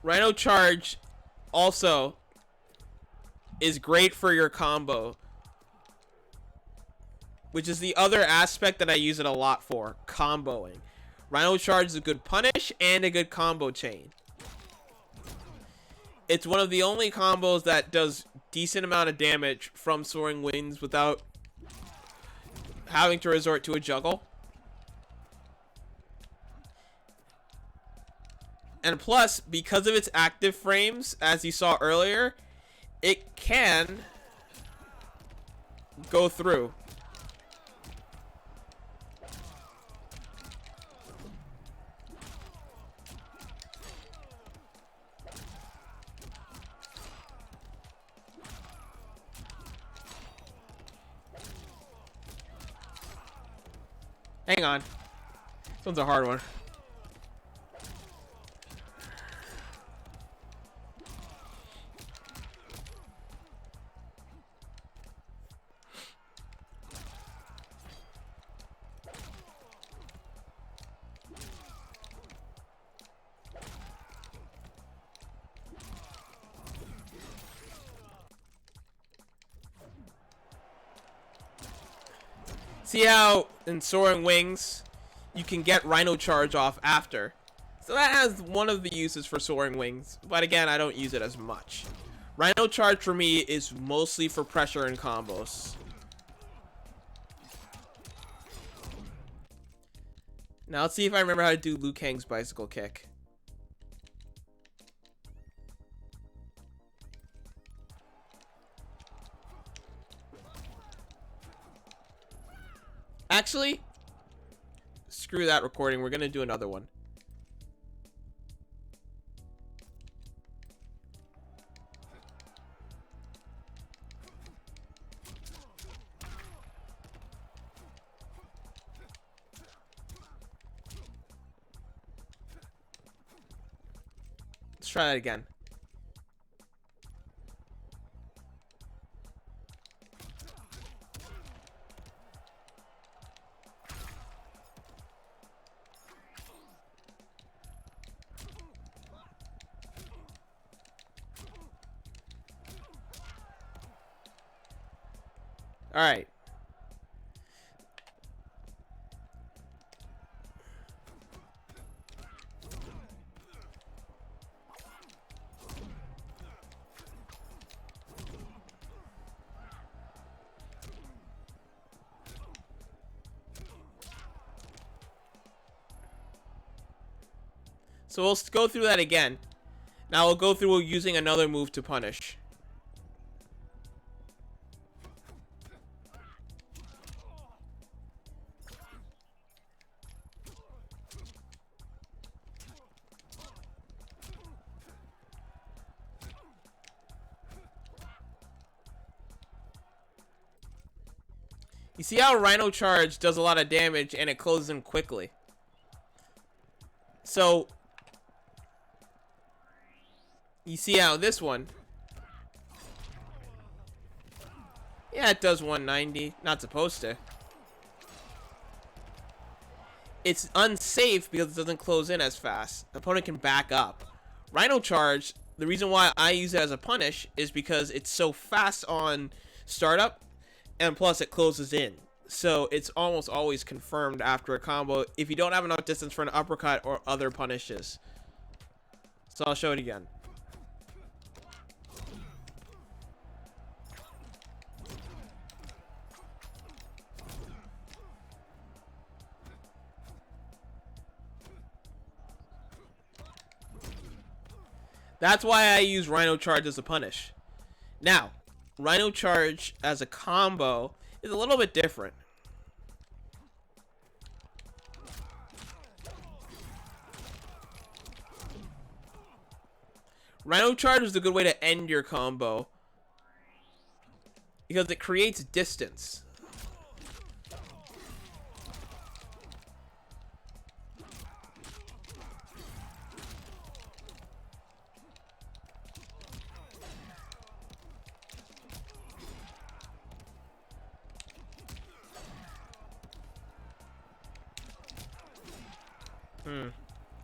Rhino Charge also is great for your combo, which is the other aspect that I use it a lot for, comboing. Rhino Charge is a good punish and a good combo chain. It's one of the only combos that does decent amount of damage from Soaring Wings without having to resort to a juggle. And plus, because of its active frames, as you saw earlier, it can go through. Hang on. This one's a hard one. See how in Soaring Wings you can get Rhino Charge off after. So that has one of the uses for Soaring Wings, but again, I don't use it as much. Rhino Charge for me is mostly for pressure and combos. Now let's see if I remember how to do Liu Kang's bicycle kick. Actually, screw that recording. We're going to do another one. try that again. Alright. So we'll go through that again. Now we'll go through using another move to punish. You see how Rhino Charge does a lot of damage and it closes in quickly. So you see how this one, yeah, it does 190. Not supposed to. It's unsafe because it doesn't close in as fast. The opponent can back up. Rhino Charge, the reason why I use it as a punish is because it's so fast on startup, and plus it closes in. So it's almost always confirmed after a combo if you don't have enough distance for an uppercut or other punishes. So I'll show it again. That's why I use Rhino Charge as a punish. Now, Rhino Charge as a combo is a little bit different. Rhino Charge is a good way to end your combo because it creates distance.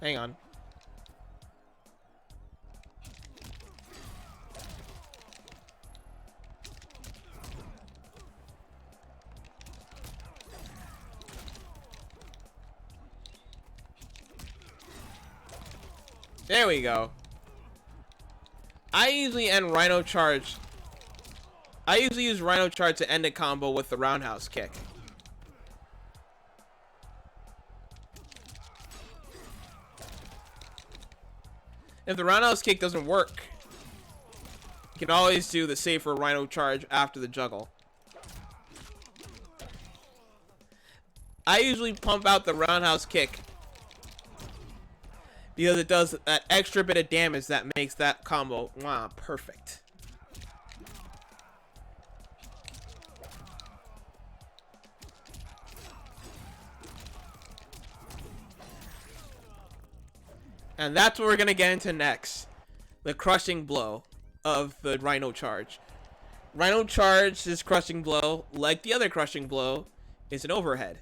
Hang on. There we go. I usually use Rhino Charge to end a combo with the roundhouse kick. If the roundhouse kick doesn't work, you can always do the safer Rhino Charge after the juggle. I usually pump out the roundhouse kick because it does that extra bit of damage that makes that combo perfect. And that's what we're going to get into next. The crushing blow of the Rhino Charge. Rhino Charge's crushing blow, like the other crushing blow, is an overhead.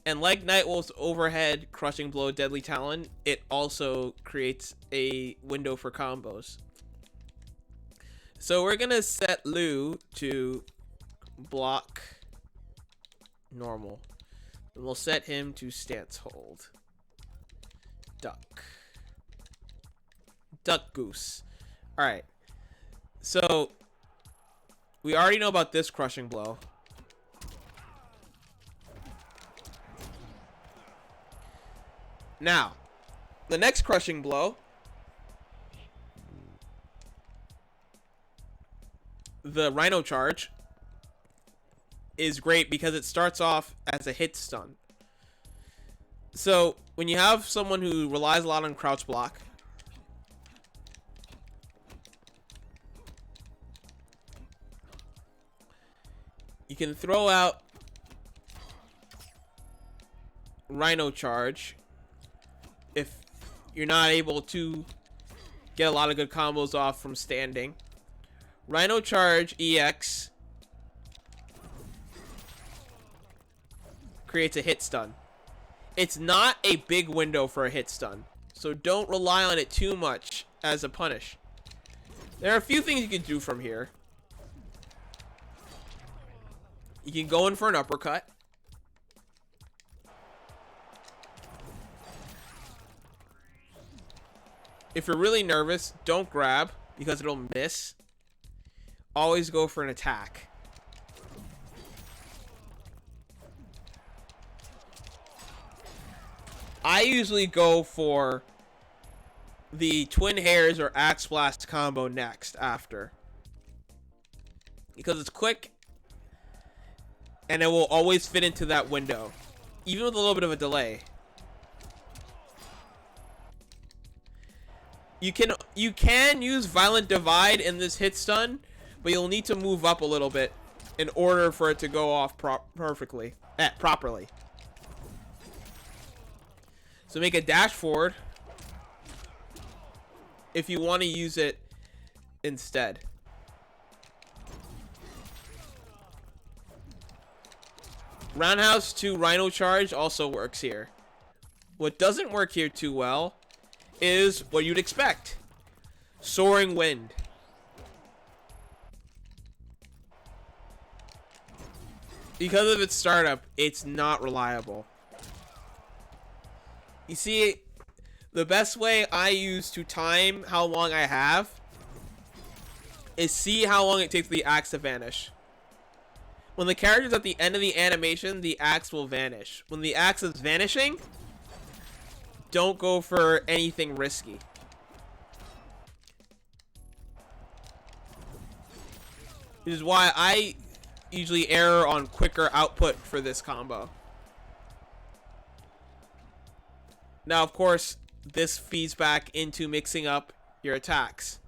And like Nightwolf's overhead crushing blow Deadly Talon, it also creates a window for combos. So we're going to set Lou to block normal. And we'll set him to stance hold. Duck goose. Alright. So we already know about this crushing blow. Now, the next crushing blow, the Rhino Charge, is great because it starts off as a hit stun. So when you have someone who relies a lot on crouch block, you can throw out Rhino Charge if you're not able to get a lot of good combos off from standing. Rhino Charge EX creates a hit stun. It's not a big window for a hit stun, so don't rely on it too much as a punish. There are a few things you can do from here. You can go in for an uppercut. If you're really nervous, don't grab because it'll miss. Always go for an attack. I usually go for the Twin Hairs or Axe Blast combo next after, because it's quick and it will always fit into that window, even with a little bit of a delay. You can use Violent Divide in this hit stun, but you'll need to move up a little bit in order for it to go off properly. So make a dash forward if you want to use it instead. Roundhouse to Rhino Charge also works here. What doesn't work here too well is what you'd expect. Soaring Wind. Because of its startup, it's not reliable. You see, the best way I use to time how long I have is see how long it takes for the axe to vanish. When the character's at the end of the animation, the axe will vanish. When the axe is vanishing, don't go for anything risky. Which is why I usually err on quicker output for this combo. Now, of course, this feeds back into mixing up your attacks.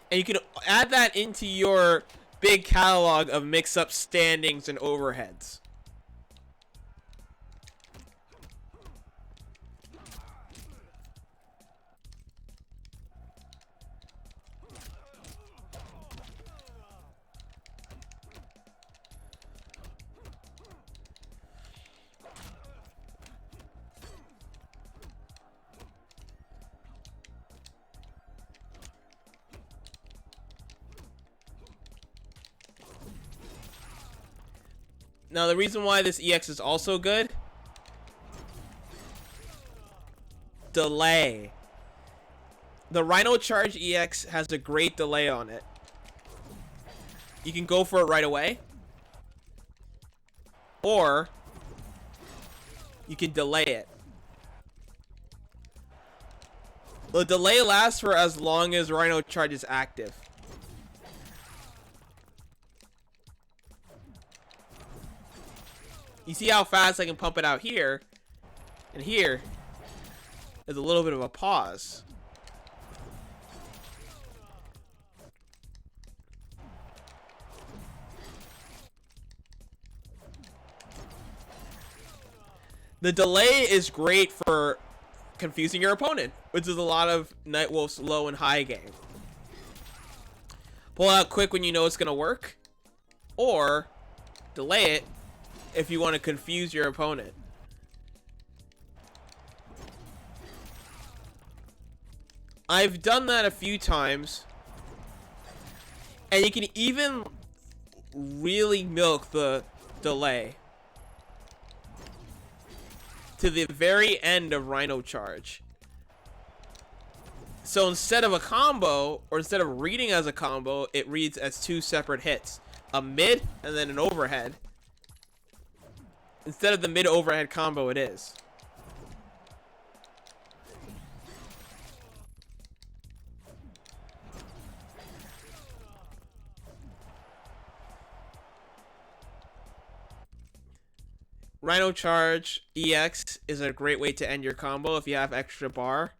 And you can add that into your big catalog of mix-up standings and overheads. Now, the reason why this EX is also good, delay. The Rhino Charge EX has a great delay on it. You can go for it right away, or you can delay it. The delay lasts for as long as Rhino Charge is active. You see how fast I can pump it out here, and here is a little bit of a pause. The delay is great for confusing your opponent, which is a lot of Nightwolf's low and high game. Pull out quick when you know it's going to work, or delay it if you want to confuse your opponent. I've done that a few times, and you can even really milk the delay to the very end of Rhino Charge. So instead of a combo, or instead of reading as a combo, it reads as two separate hits. A mid and then an overhead. Instead of the mid-overhead combo, it is. Rhino Charge EX is a great way to end your combo if you have extra bar.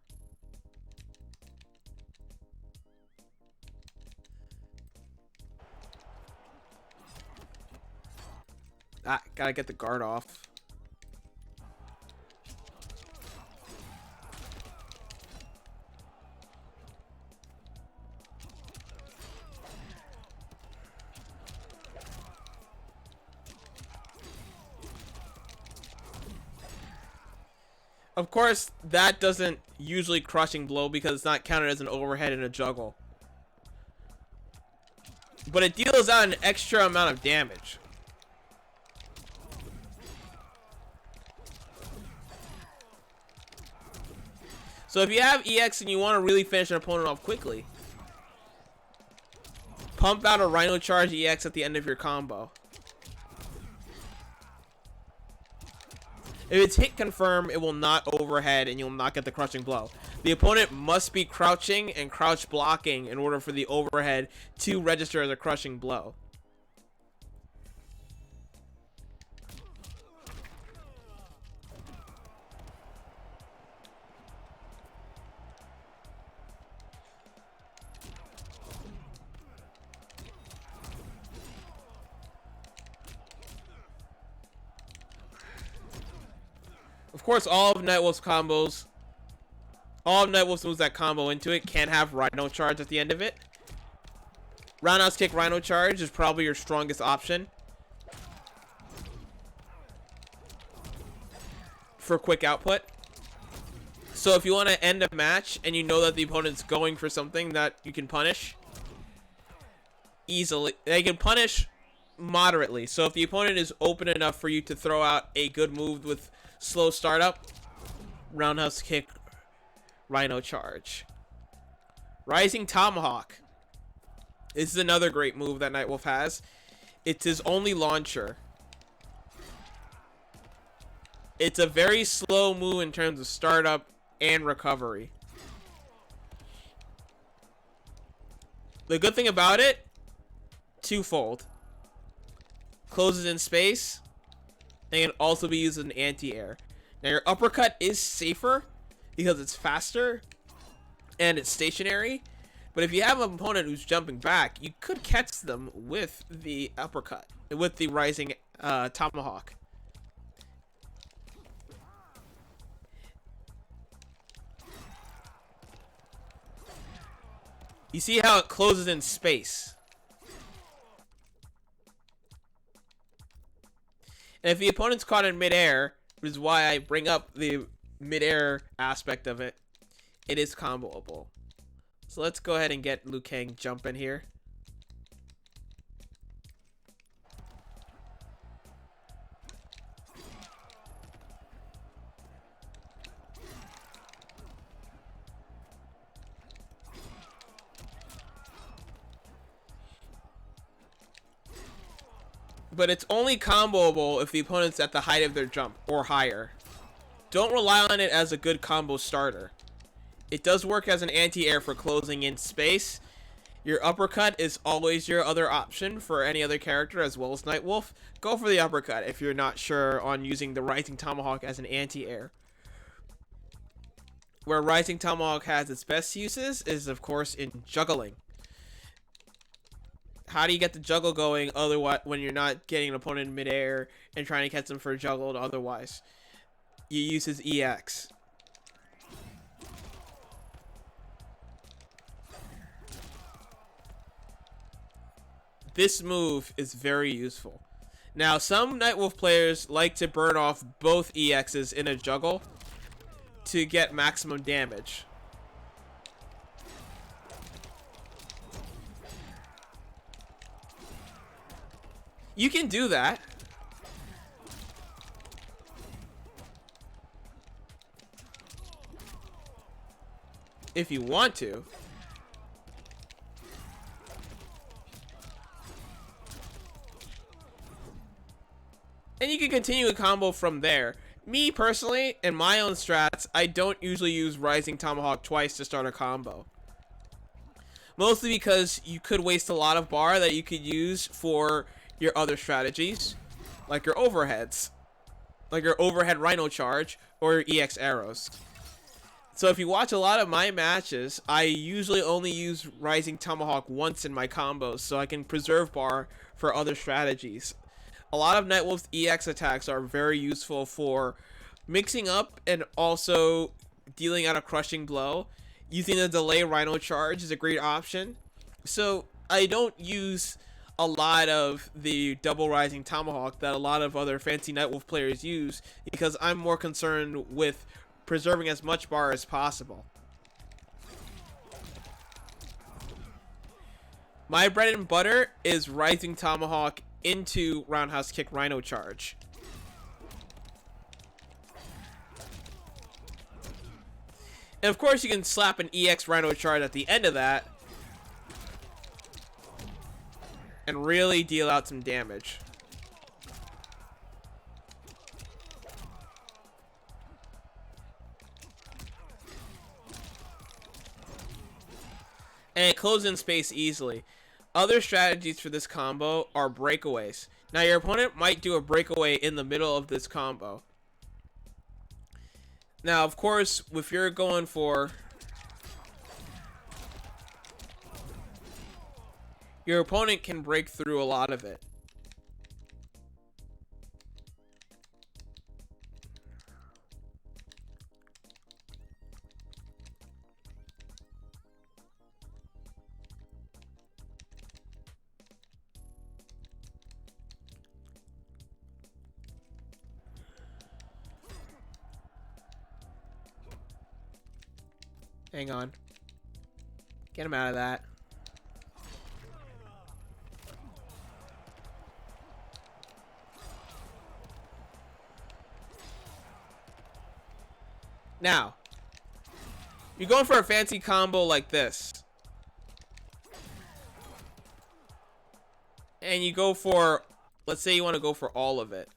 Ah, gotta get the guard off. Of course, that doesn't usually crushing blow because it's not counted as an overhead in a juggle. But it deals out an extra amount of damage. So if you have EX and you want to really finish an opponent off quickly, pump out a Rhino Charge EX at the end of your combo. If it's hit confirm, it will not overhead and you'll not get the crushing blow. The opponent must be crouching and crouch blocking in order for the overhead to register as a crushing blow. Of course, all of Nightwolf's moves that combo into it can have Rhino Charge at the end of it. Roundhouse Kick Rhino Charge is probably your strongest option for quick output. So if you want to end a match and you know that the opponent's going for something that you can punish easily, they can punish moderately. So if the opponent is open enough for you to throw out a good move with slow startup, Roundhouse Kick Rhino Charge. Rising Tomahawk. This is another great move that Nightwolf has. It's his only launcher. It's a very slow move in terms of startup and recovery. The good thing about it, twofold. Closes in space and can also be used as an anti-air. Now your uppercut is safer because it's faster and it's stationary, but if you have an opponent who's jumping back, you could catch them with the uppercut, with the Rising Tomahawk. You see how it closes in space. And if the opponent's caught in midair, which is why I bring up the midair aspect of it, it is comboable. So let's go ahead and get Liu Kang jumping here. But it's only comboable if the opponent's at the height of their jump or higher. Don't rely on it as a good combo starter. It does work as an anti-air for closing in space. Your uppercut is always your other option for any other character as well as Nightwolf. Go for the uppercut if you're not sure on using the Rising Tomahawk as an anti-air. Where Rising Tomahawk has its best uses is of course in juggling. How do you get the juggle going otherwise when you're not getting an opponent in midair and trying to catch them for a juggle otherwise? You use his EX. This move is very useful. Now, some Nightwolf players like to burn off both EXs in a juggle to get maximum damage. You can do that. If you want to. And you can continue a combo from there. Me, personally, in my own strats, I don't usually use Rising Tomahawk twice to start a combo. Mostly because you could waste a lot of bar that you could use for your other strategies. Like your overheads. Like your overhead Rhino Charge or your EX arrows. So if you watch a lot of my matches, I usually only use Rising Tomahawk once in my combos so I can preserve bar for other strategies. A lot of Nightwolf's EX attacks are very useful for mixing up and also dealing out a crushing blow. Using the delay Rhino charge is a great option. So I don't use a lot of the double rising tomahawk that a lot of other fancy Nightwolf players use, because I'm more concerned with preserving as much bar as possible. My bread and butter is rising tomahawk into roundhouse kick Rhino charge. And of course you can slap an EX Rhino charge at the end of that and really deal out some damage. And it closes in space easily. Other strategies for this combo are breakaways. Now your opponent might do a breakaway in the middle of this combo. Now of course, if you're going for... your opponent can break through a lot of it. Hang on. Get him out of that. Now, you're going for a fancy combo like this. And you go for, let's say you want to go for all of it.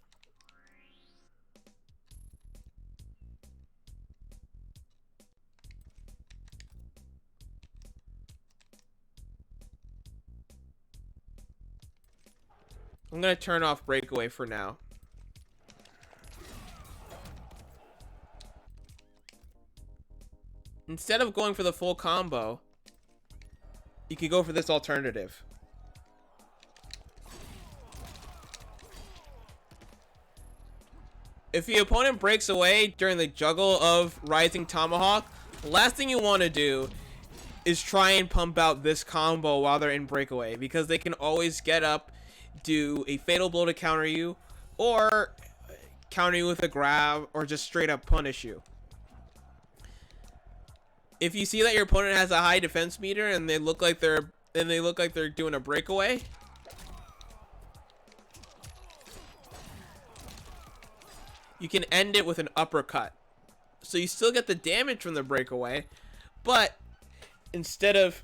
I'm going to turn off breakaway for now. Instead of going for the full combo, you could go for this alternative. If the opponent breaks away during the juggle of Rising Tomahawk, the last thing you want to do is try and pump out this combo while they're in breakaway, because they can always get up, do a fatal blow to counter you, or counter you with a grab, or just straight up punish you. If you see that your opponent has a high defense meter and they look like they're doing a breakaway, you can end it with an uppercut. So you still get the damage from the breakaway, but instead of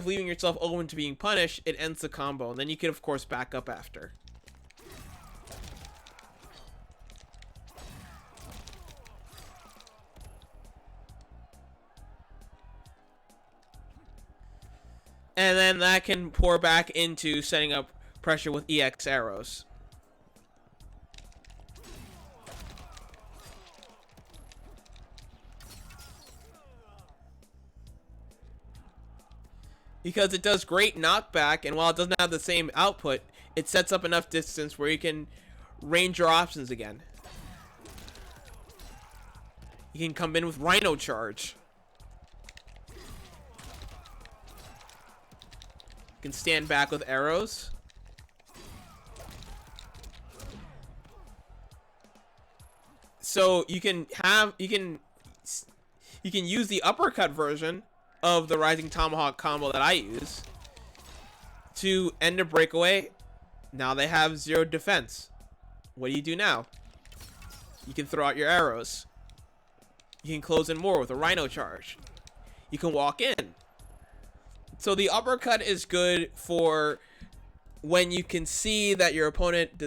leaving yourself open to being punished, it ends the combo, and then you can of course back up after. And then that can pour back into setting up pressure with EX arrows. Because it does great knockback, and while it doesn't have the same output, it sets up enough distance where you can range your options again. You can come in with Rhino charge. You can stand back with arrows. So you can use the uppercut version of the Rising Tomahawk combo that I use to end a breakaway. Now they have 0 defense. What do you do now? You can throw out your arrows. You can close in more with a Rhino charge. You can walk in. So the uppercut is good for when you can see that your opponent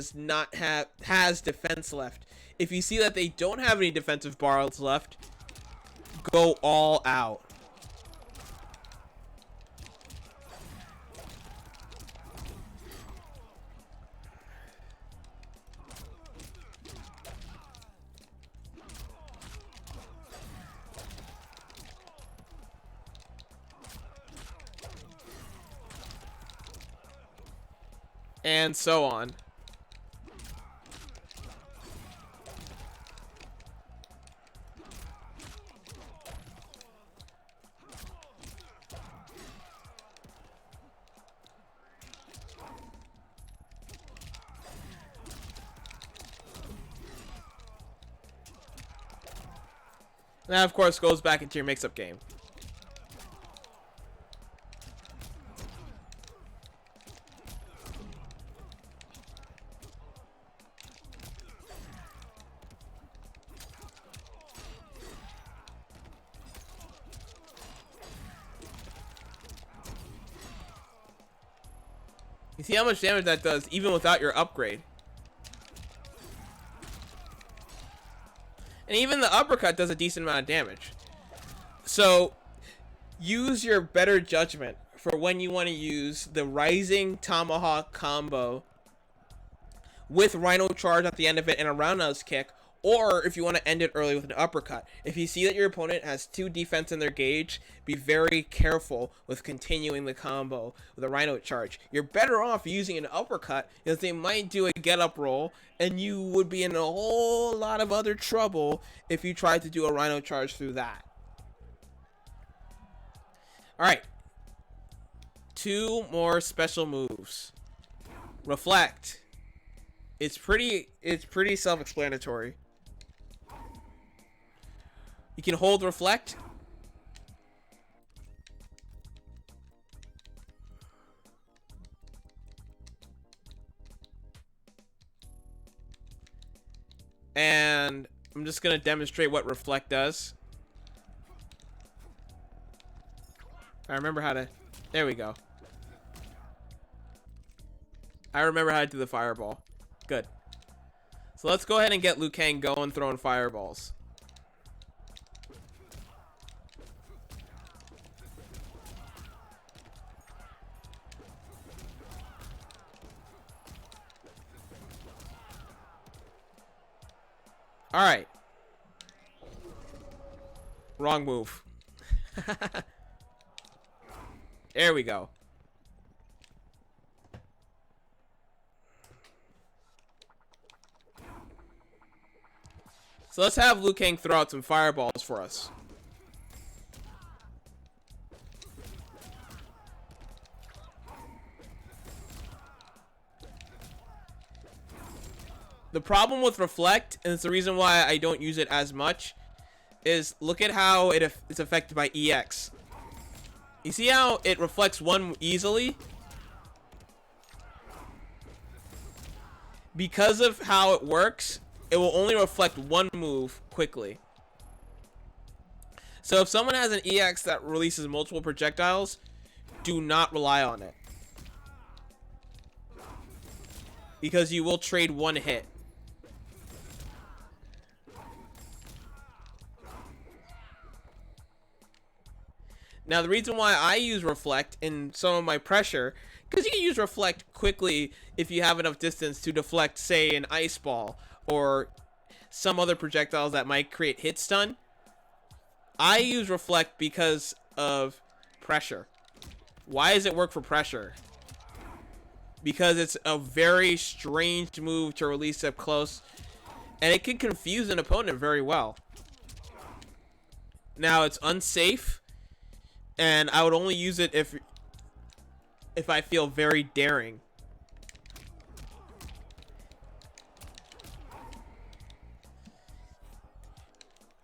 has defense left. If you see that they don't have any defensive bars left, go all out. And so on. That, of course, goes back into your mix-up game. You see how much damage that does, even without your upgrade. And even the uppercut does a decent amount of damage. So, use your better judgment for when you want to use the Rising Tomahawk combo with Rhino Charge at the end of it and a roundhouse kick, or if you want to end it early with an uppercut. If you see that your opponent has 2 defense in their gauge, be very careful with continuing the combo with a Rhino Charge. You're better off using an uppercut because they might do a get up roll, and you would be in a whole lot of other trouble if you tried to do a Rhino Charge through that. Alright. 2 more special moves. Reflect. It's pretty self-explanatory. You can hold reflect. And I'm just going to demonstrate what reflect does. I remember how to... There we go. I remember how to do the fireball. Good. So let's go ahead and get Liu Kang going throwing fireballs. Alright. Wrong move. There we go. So let's have Liu Kang throw out some fireballs for us. The problem with reflect, and it's the reason why I don't use it as much, is look at how it's affected by EX. You see how it reflects one easily? Because of how it works, it will only reflect one move quickly. So if someone has an EX that releases multiple projectiles, do not rely on it. Because you will trade one hit. Now the reason why I use reflect in some of my pressure, because you can use reflect quickly if you have enough distance to deflect, say, an ice ball or some other projectiles that might create hit stun. I use reflect because of pressure. Why does it work for pressure? Because it's a very strange move to release up close, and it can confuse an opponent very well. Now it's unsafe, and I would only use it if I feel very daring.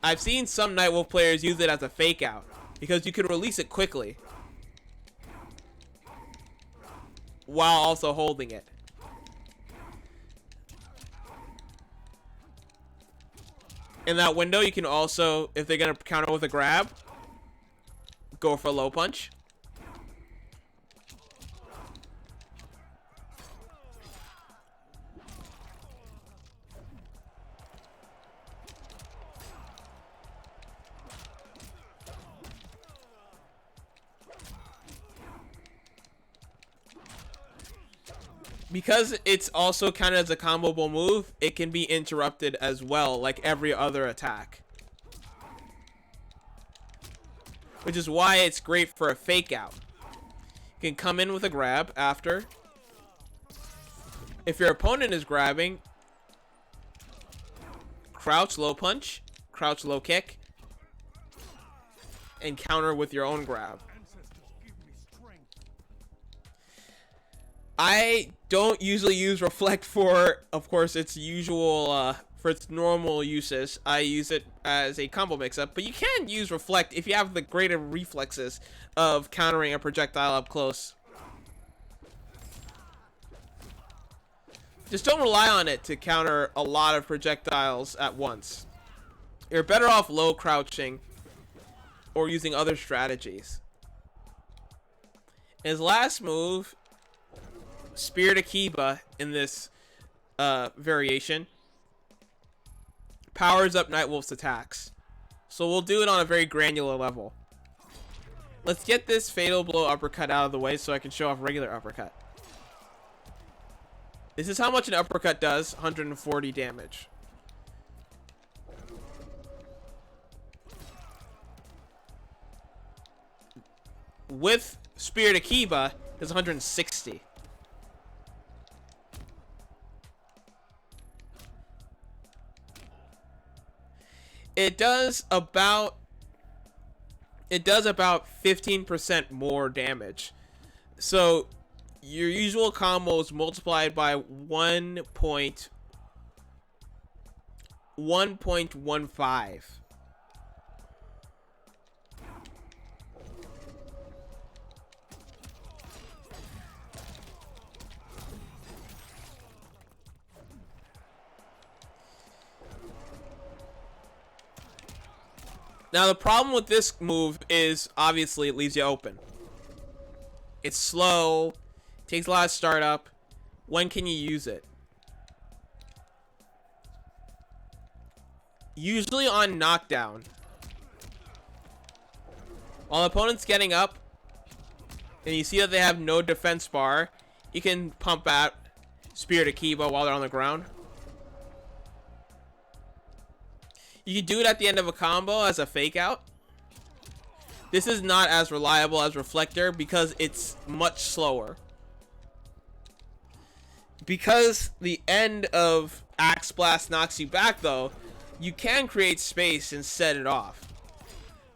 I've seen some Nightwolf players use it as a fake out because you can release it quickly while also holding it. In that window, you can also, if they're going to counter with a grab, go for a low punch. Because it's also counted as a comboable move, it can be interrupted as well, like every other attack. Which is why it's great for a fake out. You can come in with a grab after. If your opponent is grabbing, crouch low punch, crouch low kick, and counter with your own grab. I don't usually use reflect for, of course, its usual for its normal uses. I use it as a combo mix-up, but you can use Reflect if you have the greater reflexes of countering a projectile up close. Just don't rely on it to counter a lot of projectiles at once. You're better off low crouching or using other strategies. His last move, Spirit Akiba, in this variation, powers up Nightwolf's attacks. So we'll do it on a very granular level. Let's get this Fatal Blow uppercut out of the way so I can show off regular uppercut. This is how much an uppercut does, 140 damage. With Spirit Akiba, it's 160. It does about 15% more damage. So your usual combo is multiplied by 1.15. Now the problem with this move is obviously it leaves you open. It's slow, takes a lot of startup. When can you use it? Usually on knockdown. While the opponent's getting up and you see that they have no defense bar, you can pump out Spirit Akiba while they're on the ground. You can do it at the end of a combo as a fake out. This is not as reliable as Reflector because it's much slower. Because the end of Axe Blast knocks you back though, you can create space and set it off.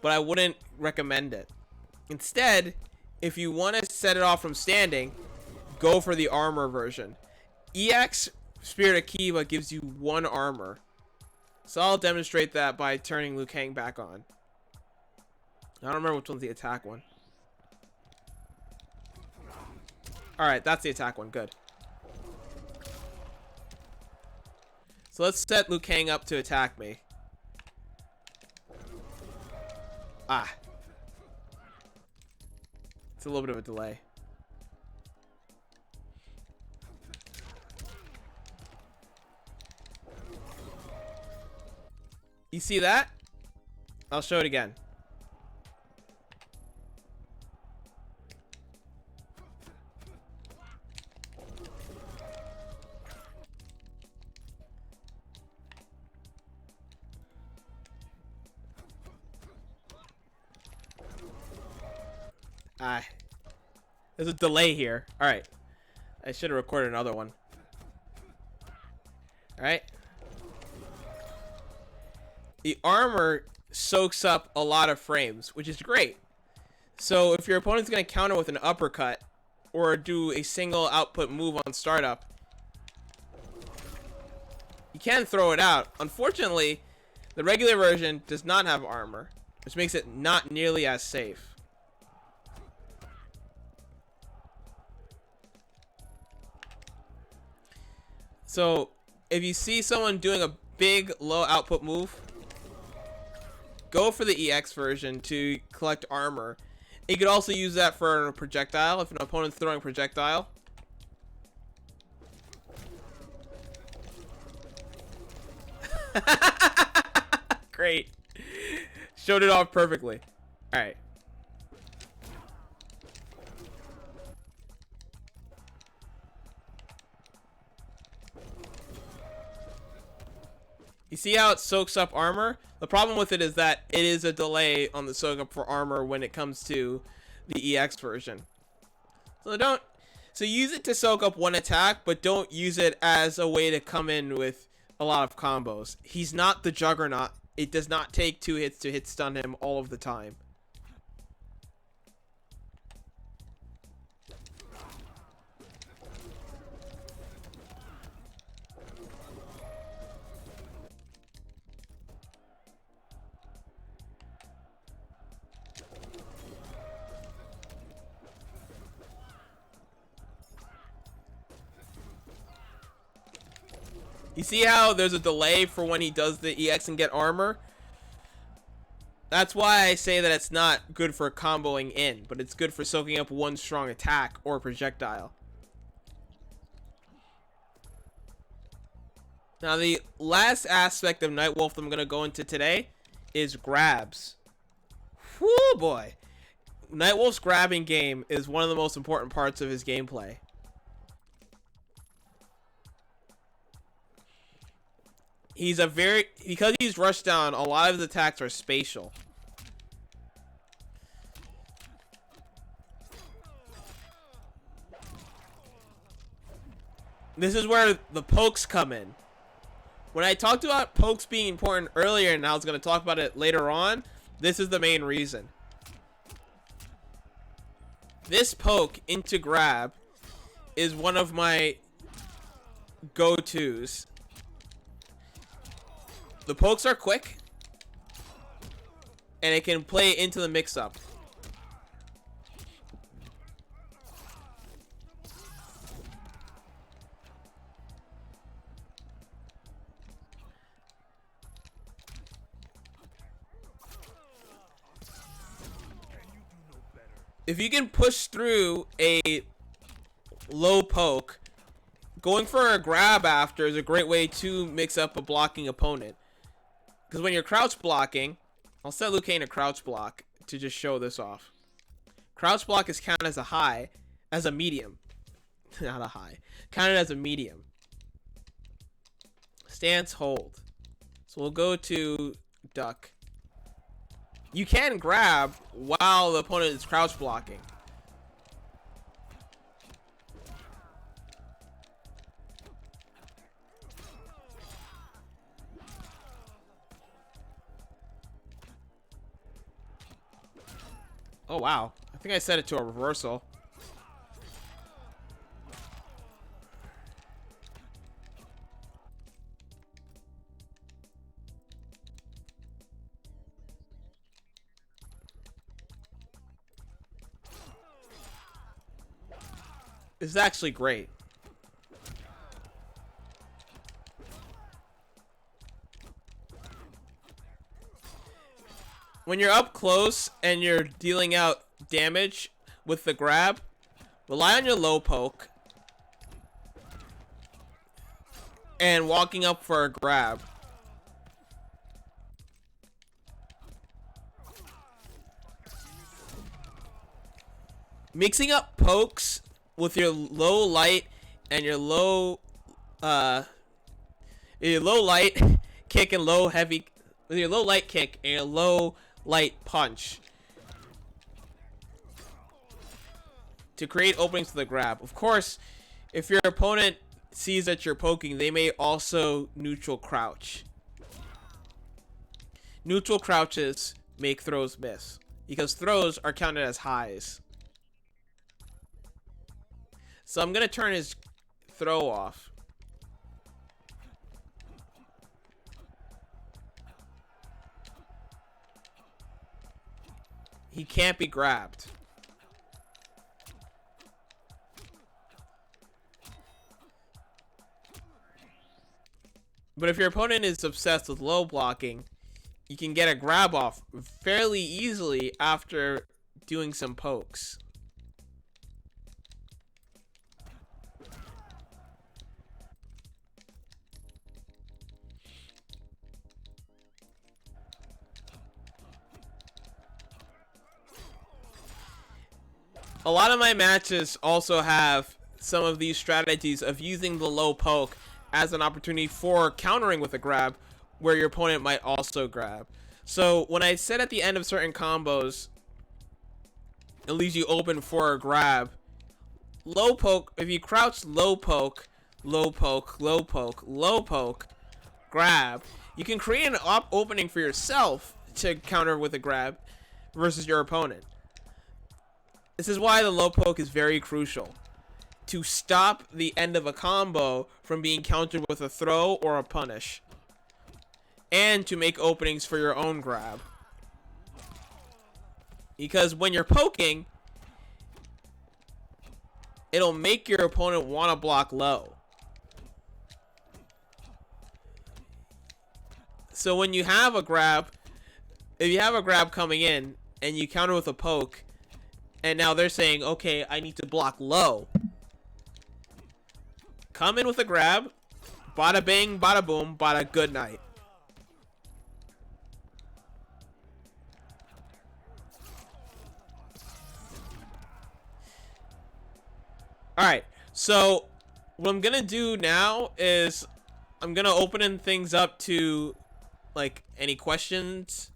But I wouldn't recommend it. Instead, if you want to set it off from standing, go for the armor version. EX Spirit Akiba gives you 1 armor. So I'll demonstrate that by turning Liu Kang back on. I don't remember which one's the attack one. Alright, that's the attack one. Good. So let's set Liu Kang up to attack me. Ah. It's a little bit of a delay. You see that? I'll show it again. There's a delay here. Alright. I should have recorded another one. Alright. The armor soaks up a lot of frames, which is great. So if your opponent's going to counter with an uppercut or do a single output move on startup, you can throw it out. Unfortunately, the regular version does not have armor, which makes it not nearly as safe. So if you see someone doing a big low output move, go for the EX version to collect armor. You could also use that for a projectile if an opponent's throwing a projectile. Great. Showed it off perfectly. Alright. You see how it soaks up armor? The problem with it is that it is a delay on the soak up for armor when it comes to the EX version. So use it to soak up one attack, but don't use it as a way to come in with a lot of combos. He's not the Juggernaut. It does not take 2 hits to hit stun him all of the time. You see how there's a delay for when he does the EX and get armor? That's why I say that it's not good for comboing in, but it's good for soaking up one strong attack or projectile. Now, the last aspect of Nightwolf I'm going to go into today is grabs. Whoo, boy. Nightwolf's grabbing game is one of the most important parts of his gameplay. Because he's rushed down, a lot of his attacks are spatial. This is where the pokes come in. When I talked about pokes being important earlier, and I was going to talk about it later on, this is the main reason. This poke into grab is one of my go-tos. The pokes are quick, and it can play into the mix-up. If you can push through a low poke, going for a grab after is a great way to mix up a blocking opponent. Because when you're crouch blocking, I'll set Liu Kang to crouch block to just show this off. Crouch block is counted as a medium. Not a high. Counted as a medium. Stance hold. So we'll go to duck. You can grab while the opponent is crouch blocking. Oh, wow. I think I set it to a reversal. This is actually great. When you're up close and you're dealing out damage with the grab, rely on your low poke and walking up for a grab. Mixing up pokes with your low light and your low light kick and low heavy, with your low light kick and your low light punch to create openings for the grab. Of course, if your opponent sees that you're poking, they may also neutral crouch. Neutral crouches make throws miss because throws are counted as highs. So I'm going to turn his throw off. He can't be grabbed. But if your opponent is obsessed with low blocking, you can get a grab off fairly easily after doing some pokes. A lot of my matches also have some of these strategies of using the low poke as an opportunity for countering with a grab where your opponent might also grab. So when I said at the end of certain combos, it leaves you open for a grab. Low poke, if you crouch low poke, low poke, low poke, low poke, grab, you can create an opening for yourself to counter with a grab versus your opponent. This is why the low poke is very crucial. To stop the end of a combo from being countered with a throw or a punish. And to make openings for your own grab. Because when you're poking, it'll make your opponent want to block low. So when you have a grab, if you have a grab coming in and you counter with a poke, and now they're saying, okay, I need to block low. Come in with a grab, bada bing, bada boom, bada good night. Alright, so what I'm gonna do now is I'm gonna open things up to like any questions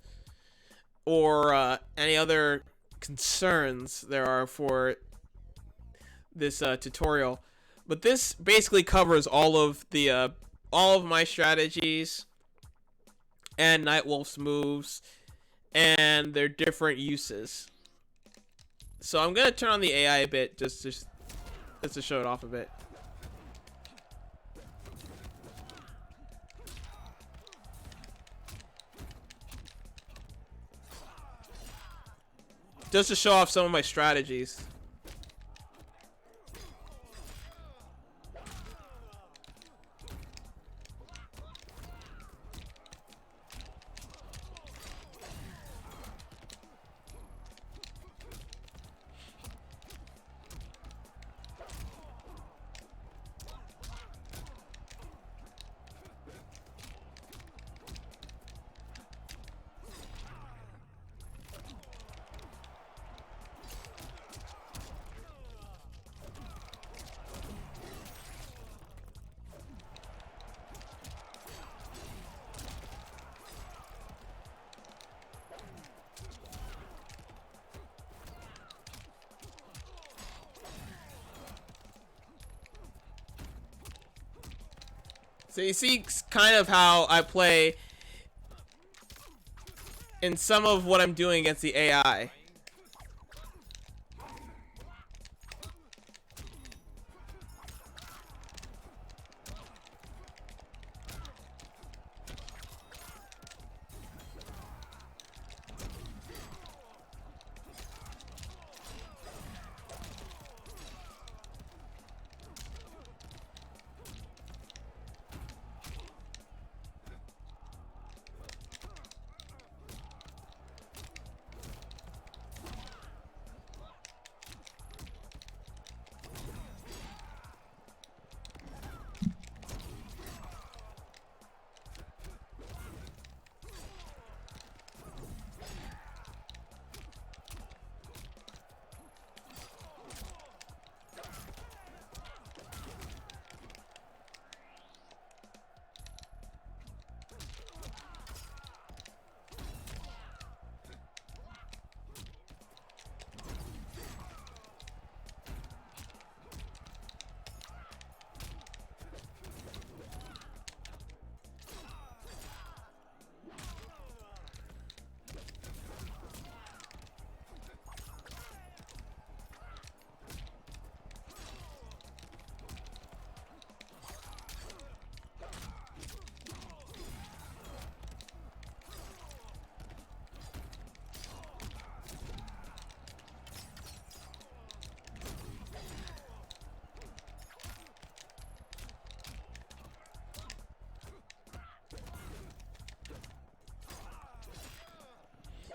or any other concerns there are for this tutorial. But this basically covers all of my strategies and Nightwolf's moves and their different uses. So I'm gonna turn on the AI a bit just to show it off a bit. Just to show off some of my strategies. So you see kind of how I play in some of what I'm doing against the AI.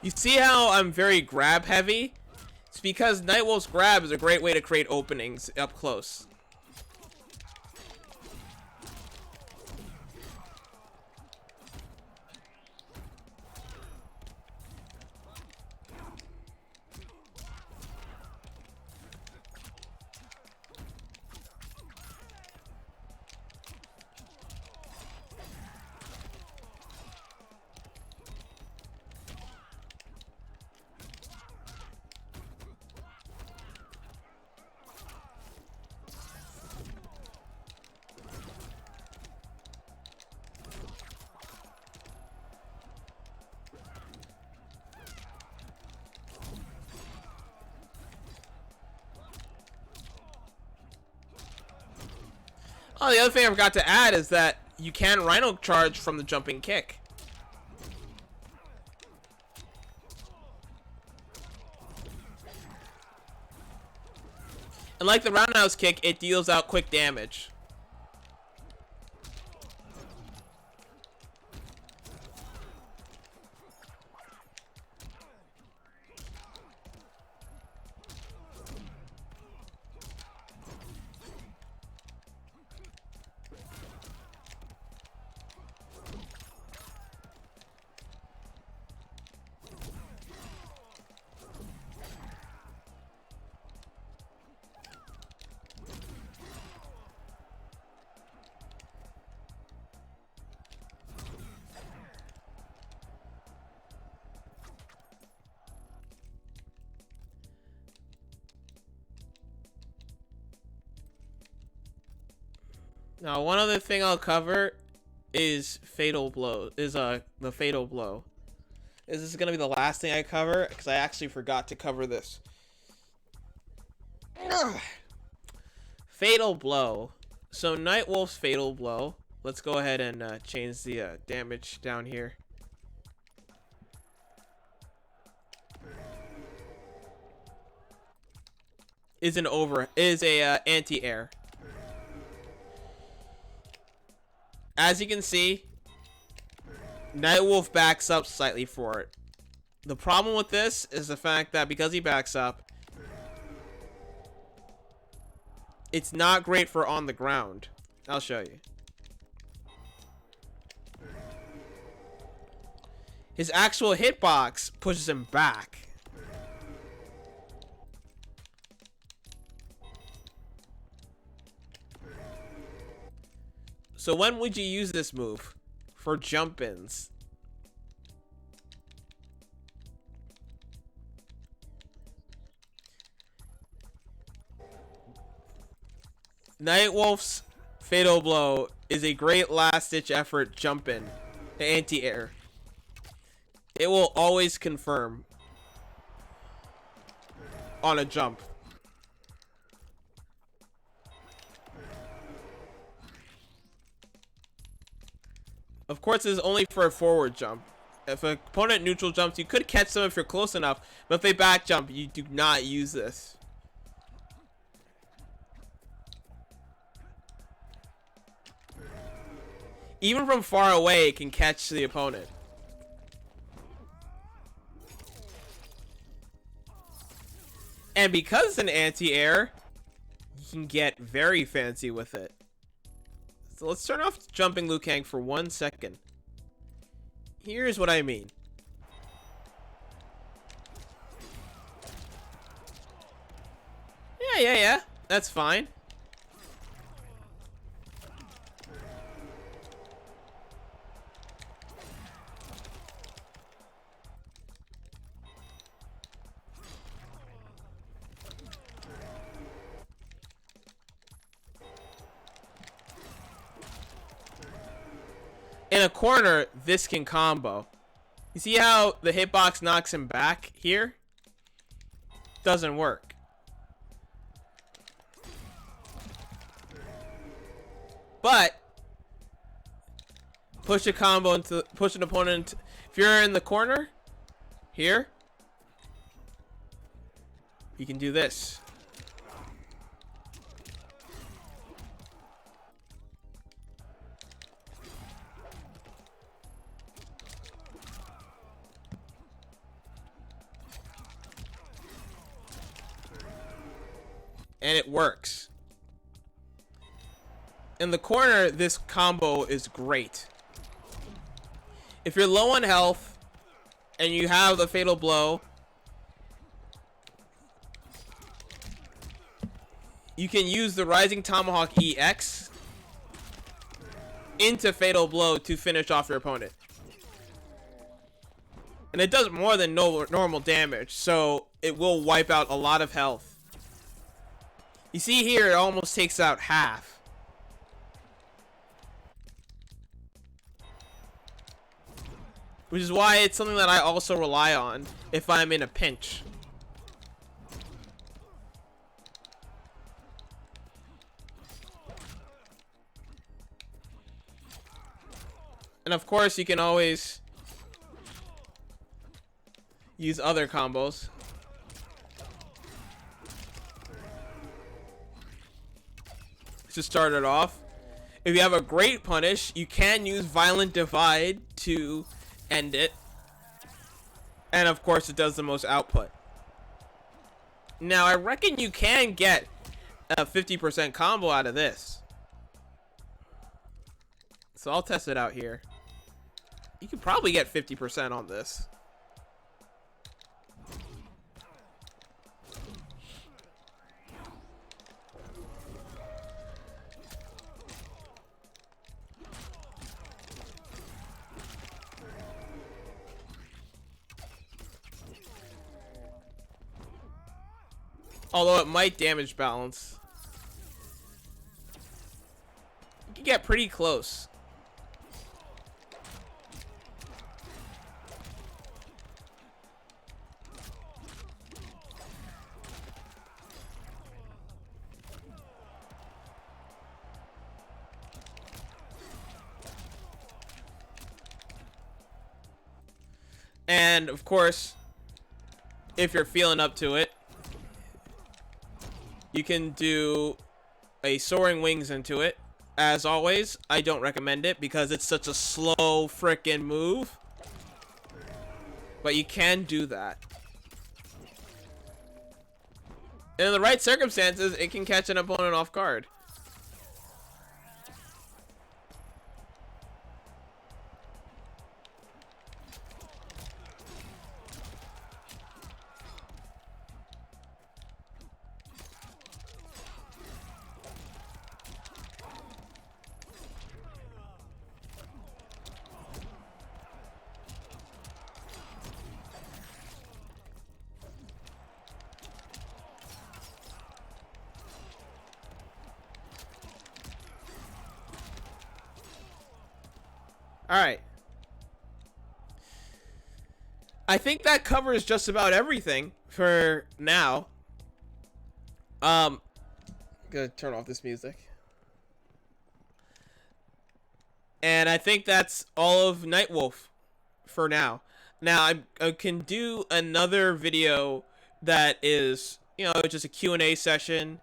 You see how I'm very grab heavy? It's because Nightwolf's grab is a great way to create openings up close. Oh, the other thing I forgot to add is that you can Rhino charge from the jumping kick. And like the roundhouse kick, it deals out quick damage. Now, one other thing I'll cover is fatal blow. The fatal blow. This is gonna be the last thing I cover because I actually forgot to cover this. Fatal blow. So Nightwolf's fatal blow. Let's go ahead and change the damage down here. Is a anti-air. As you can see, Nightwolf backs up slightly for it. The problem with this is the fact that because he backs up, it's not great for on the ground. I'll show you. His actual hitbox pushes him back. So when would you use this move? For jump-ins. Nightwolf's fatal blow is a great last-ditch effort jump-in. Anti-air. It will always confirm on a jump. Of course, this is only for a forward jump. If an opponent neutral jumps, you could catch them if you're close enough, but if they back jump, you do not use this. Even from far away, it can catch the opponent. And because it's an anti-air, you can get very fancy with it. So let's turn off jumping Liu Kang for 1 second. Here's what I mean. Yeah. That's fine. In a corner, this can combo. You see how the hitbox knocks him back here? Doesn't work. But push a combo into push an opponent. If you're in the corner here, you can do this. And it works. In the corner, this combo is great. If you're low on health and you have the fatal blow, you can use the Rising Tomahawk EX into fatal blow to finish off your opponent. And it does more than normal damage, so it will wipe out a lot of health. You see here, it almost takes out half. Which is why it's something that I also rely on if I'm in a pinch. And of course, you can always use other combos. To start it off. If you have a great punish, you can use Violent Divide to end it. And of course, it does the most output. Now, I reckon you can get a 50% combo out of this. So I'll test it out here. You can probably get 50% on this. Although it might damage balance. get pretty close. And of course, if you're feeling up to it, you can do a soaring wings into it. As always, I don't recommend it because it's such a slow frickin' move. But you can do that. And in the right circumstances, it can catch an opponent off guard. Alright. I think that covers just about everything for now. Gonna turn off this music. And I think that's all of Nightwolf for now. Now, I can do another video that is, you know, just a Q&A session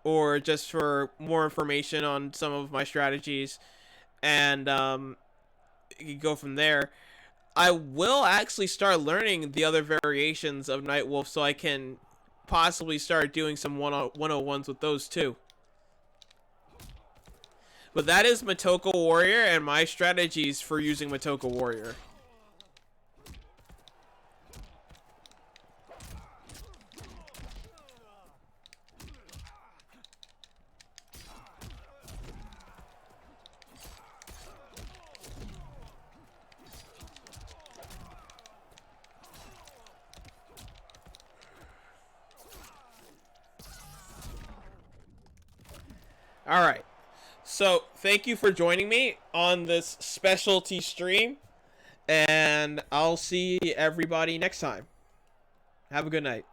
or just for more information on some of my strategies. And, you can go from there. I will actually start learning the other variations of Nightwolf so I can possibly start doing some 101s with those too. But that is Matoka Warrior and my strategies for using Matoka Warrior. Alright, so thank you for joining me on this specialty stream, and I'll see everybody next time. Have a good night.